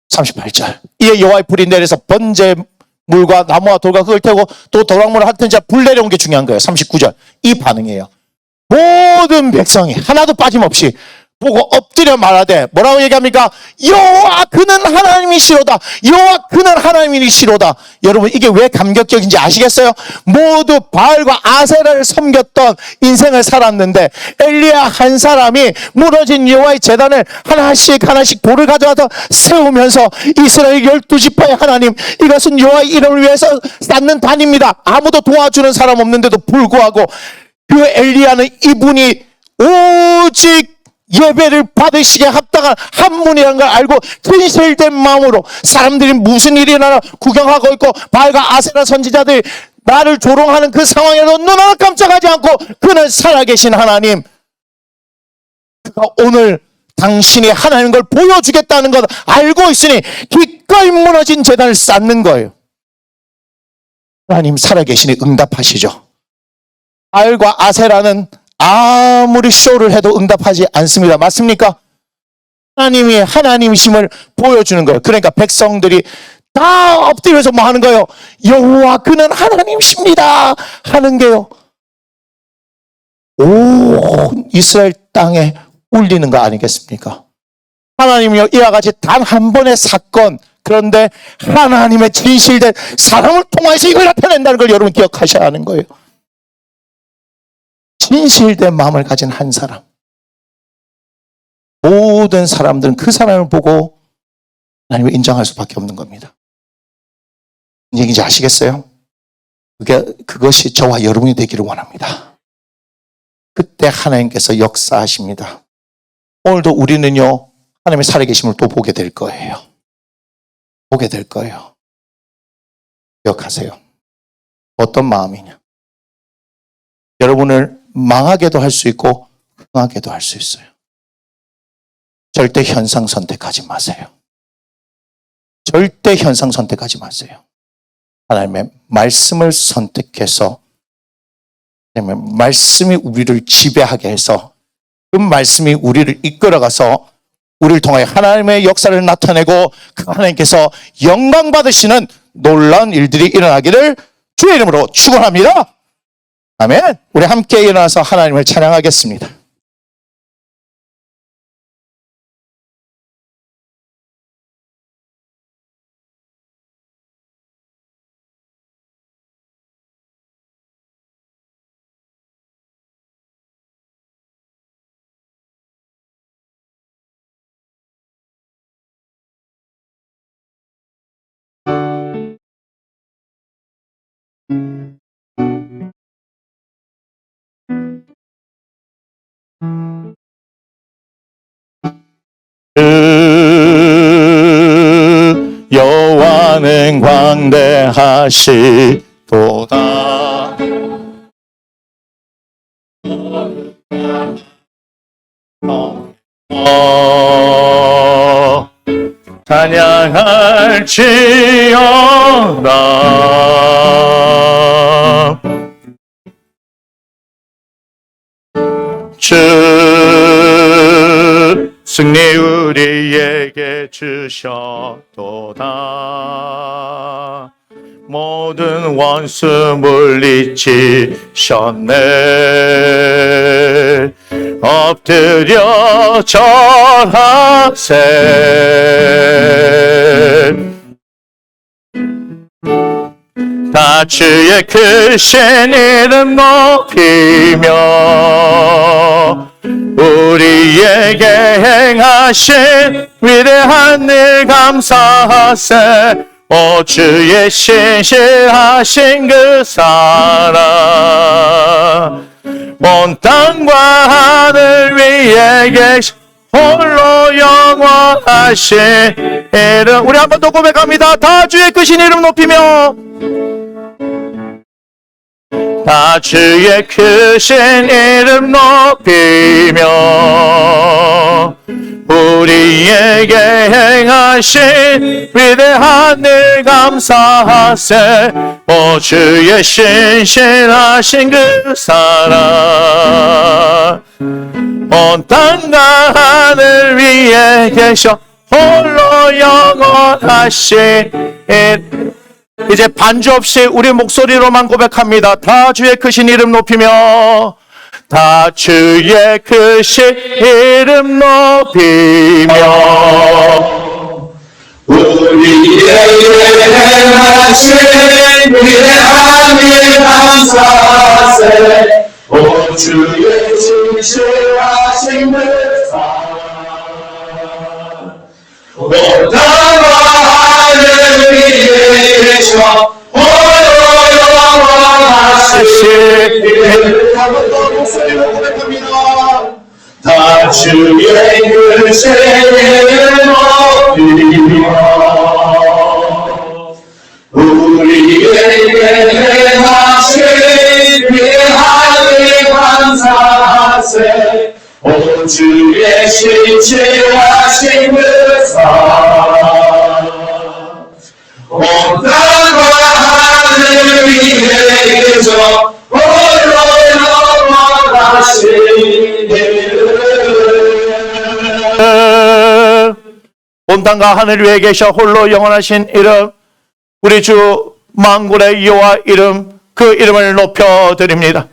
Speaker 7: 38절. 이에 여호와의 불이 내려서 번제 물과 나무와 돌과 흙을 태우고 또 도랑물을 핫은 자 불 내려온 게 중요한 거예요. 39절. 이 반응이에요. 모든 백성이 하나도 빠짐없이 보고 엎드려 말하되 뭐라고 얘기합니까? 여호와 그는 하나님이시로다. 여호와 그는 하나님이시로다. 여러분 이게 왜 감격적인지 아시겠어요? 모두 바알과 아세라를 섬겼던 인생을 살았는데 엘리야 한 사람이 무너진 여호와의 제단을 하나씩 돌을 가져와서 세우면서 이스라엘 12지파의 하나님, 이것은 여호와의 이름을 위해서 쌓는 단입니다. 아무도 도와주는 사람 없는데도 불구하고 그 엘리야는 이분이 오직 예배를 받으시게 합당한 한문이라는 걸 알고 진실된 마음으로 사람들이 무슨 일이 일어나 구경하고 있고 바알과 아세라 선지자들이 나를 조롱하는 그 상황에도 눈 하나 깜짝하지 않고 그는 살아계신 하나님, 그가 오늘 당신이 하나님인 걸 보여주겠다는 것 알고 있으니 기꺼이 무너진 제단을 쌓는 거예요. 하나님 살아계시니 응답하시죠. 바알과 아세라는 아무리 쇼를 해도 응답하지 않습니다. 맞습니까? 하나님이 하나님이심을 보여주는 거예요. 그러니까 백성들이 다 엎드려서 뭐 하는 거예요? 여호와 그는 하나님이십니다 하는 게요. 온 이스라엘 땅에 울리는 거 아니겠습니까? 하나님이요 이와 같이 단 한 번의 사건, 그런데 하나님의 진실된 사람을 통해서 이걸 나타낸다는 걸 여러분 기억하셔야 하는 거예요. 진실된 마음을 가진 한 사람, 모든 사람들은 그 사람을 보고 하나님을 인정할 수밖에 없는 겁니다. 무슨 얘기인지 아시겠어요? 그것이 저와 여러분이 되기를 원합니다. 그때 하나님께서 역사하십니다. 오늘도 우리는요 하나님의 살아계심을 또 보게 될 거예요. 보게 될 거예요. 기억하세요. 어떤 마음이냐? 여러분을 망하게도 할 수 있고 흥하게도 할 수 있어요. 절대 현상 선택하지 마세요. 절대 현상 선택하지 마세요. 하나님의 말씀을 선택해서 하나님의 말씀이 우리를 지배하게 해서 그 말씀이 우리를 이끌어가서 우리를 통하여 하나님의 역사를 나타내고 그 하나님께서 영광 받으시는 놀라운 일들이 일어나기를 주의 이름으로 축원합니다. 아멘. 우리 함께 일어나서 하나님을 찬양하겠습니다. 여호와는 광대하시도다. 찬양할지어다. 주 승리 우리에게 주셨도다. 모든 원수 물리치셨네. 엎드려 절하세. 다 주의 크신 이름 높이며 우리에게 행하신 위대한 일 감사하세. 오 주의 신실하신 그 사랑 온 땅과 하늘 위에 계신 홀로 영원하신 이름. 우리 한 번 더 고백합니다. 다 주의 크신 이름 높이며 다 주의 크신 이름 높이며 우리에게 행하신 위대한 일 감사하세. 오 주의 신실하신 그 사랑 온 땅과 하늘 위에 계셔 홀로 영원하신. 이제 반주 없이 우리 목소리로만 고백합니다. 다 주의 크신 이름 높이며 다 주의 크신 이름 높이며
Speaker 2: 우리에게 행하신 위대한 일 감사하세. 오 주의 진실하신 그 사랑 온 땅과 하늘 위에 계셔 홀로 영원하신 이름. 한 번 더 목소리로 고백합니다. 다 주의 크신 이름 높이며 우리에게 행하신 위대한 일 감사하세. 오 주의 신실하신 그 사랑 온 땅과 하늘 위에 계셔 홀로 영원하신 이름.
Speaker 7: 온 땅과 하늘 위에 계셔 홀로 영원하신 이름. 우리 주 만군의 여호와 이름, 그 이름을 높여드립니다.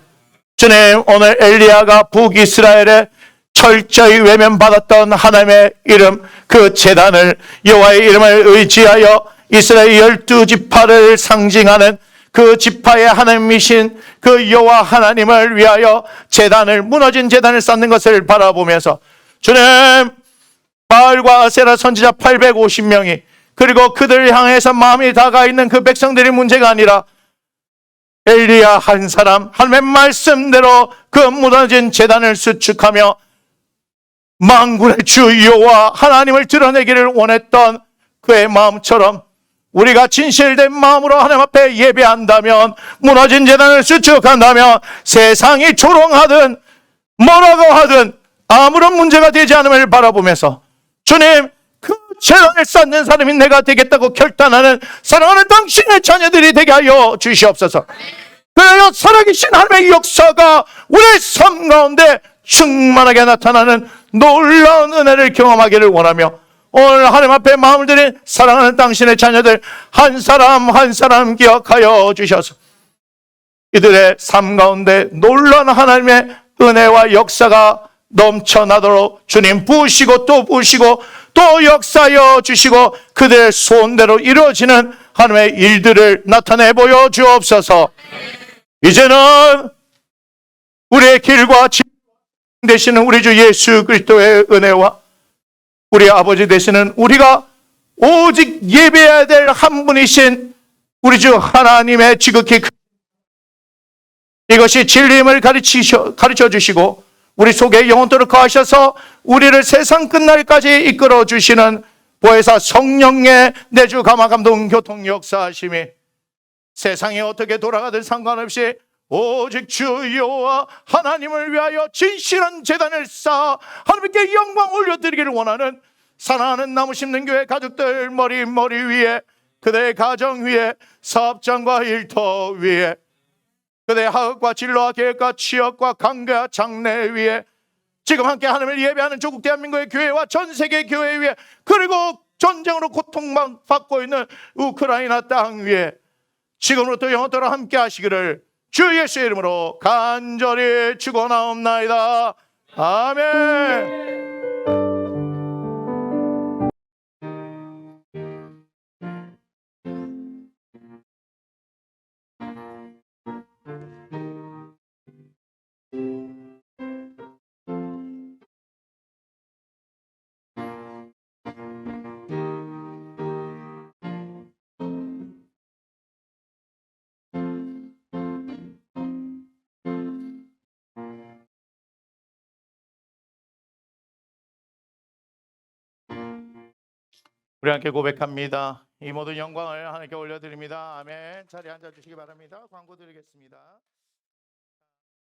Speaker 7: 주님, 오늘 엘리야가 북이스라엘에 철저히 외면받았던 하나님의 이름, 그 제단을 여호와의 이름을 의지하여 이스라엘 12지파를 상징하는 그 지파의 하나님이신 그 여호와 하나님을 위하여 제단을, 무너진 제단을 쌓는 것을 바라보면서 주님, 바알과 아세라 선지자 850명이 그리고 그들을 향해서 마음이 다가 있는 그 백성들의 문제가 아니라 엘리야 한 사람, 하나님의 말씀대로 그 무너진 제단을 수축하며 만군의 주 여호와 하나님을 드러내기를 원했던 그의 마음처럼 우리가 진실된 마음으로 하나님 앞에 예배한다면, 무너진 제단을 수축한다면 세상이 조롱하든 뭐라고 하든 아무런 문제가 되지 않음을 바라보면서 주님, 그
Speaker 8: 세상을 쌓는 사람이 내가 되겠다고 결단하는 사랑하는 당신의 자녀들이 되게 하여 주시옵소서. 그래야 살아계신 하나님의 역사가 우리의 삶 가운데 충만하게 나타나는 놀라운 은혜를 경험하기를 원하며, 오늘 하나님 앞에 마음을 들인 사랑하는 당신의 자녀들 한 사람 한 사람 기억하여 주셔서 이들의 삶 가운데 놀라운 하나님의 은혜와 역사가 넘쳐나도록 주님 부으시고 또 부으시고 또 역사하여 주시고 그들의 소원대로 이루어지는 하나님의 일들을 나타내 보여 주옵소서. 이제는 우리의 길과 진 되시는 우리 주 예수 그리스도의 은혜와 우리 아버지 되시는 우리가 오직 예배해야 될 한 분이신 우리 주 하나님의 지극히 이것이 진리임을 가르쳐 주시고 우리 속에 영원토록 거하셔서 우리를 세상 끝날까지 이끌어 주시는 보혜사 성령의 내주 감화 감동 교통 역사하심이 세상이 어떻게 돌아가든 상관없이 오직 주 여호와 하나님을 위하여 진실한 제단을 쌓아 하나님께 영광 올려드리기를 원하는 사랑하는 나무 심는 교회 가족들 머리 위에, 그대의 가정 위에, 사업장과 일터 위에, 그대의 하업과 진로와 계획과 취업과 관계와 장래 위에, 지금 함께 하나님을 예배하는 조국 대한민국의 교회와 전 세계 교회 위에, 그리고 전쟁으로 고통받고 있는 우크라이나 땅 위에 지금부터 영원토록 함께 하시기를 주 예수의 이름으로 간절히 축원하옵나이다. 아멘. 우리 함께 고백합니다. 이 모든 영광을 하나님께 올려드립니다. 아멘. 자리에 앉아주시기 바랍니다. 광고 드리겠습니다.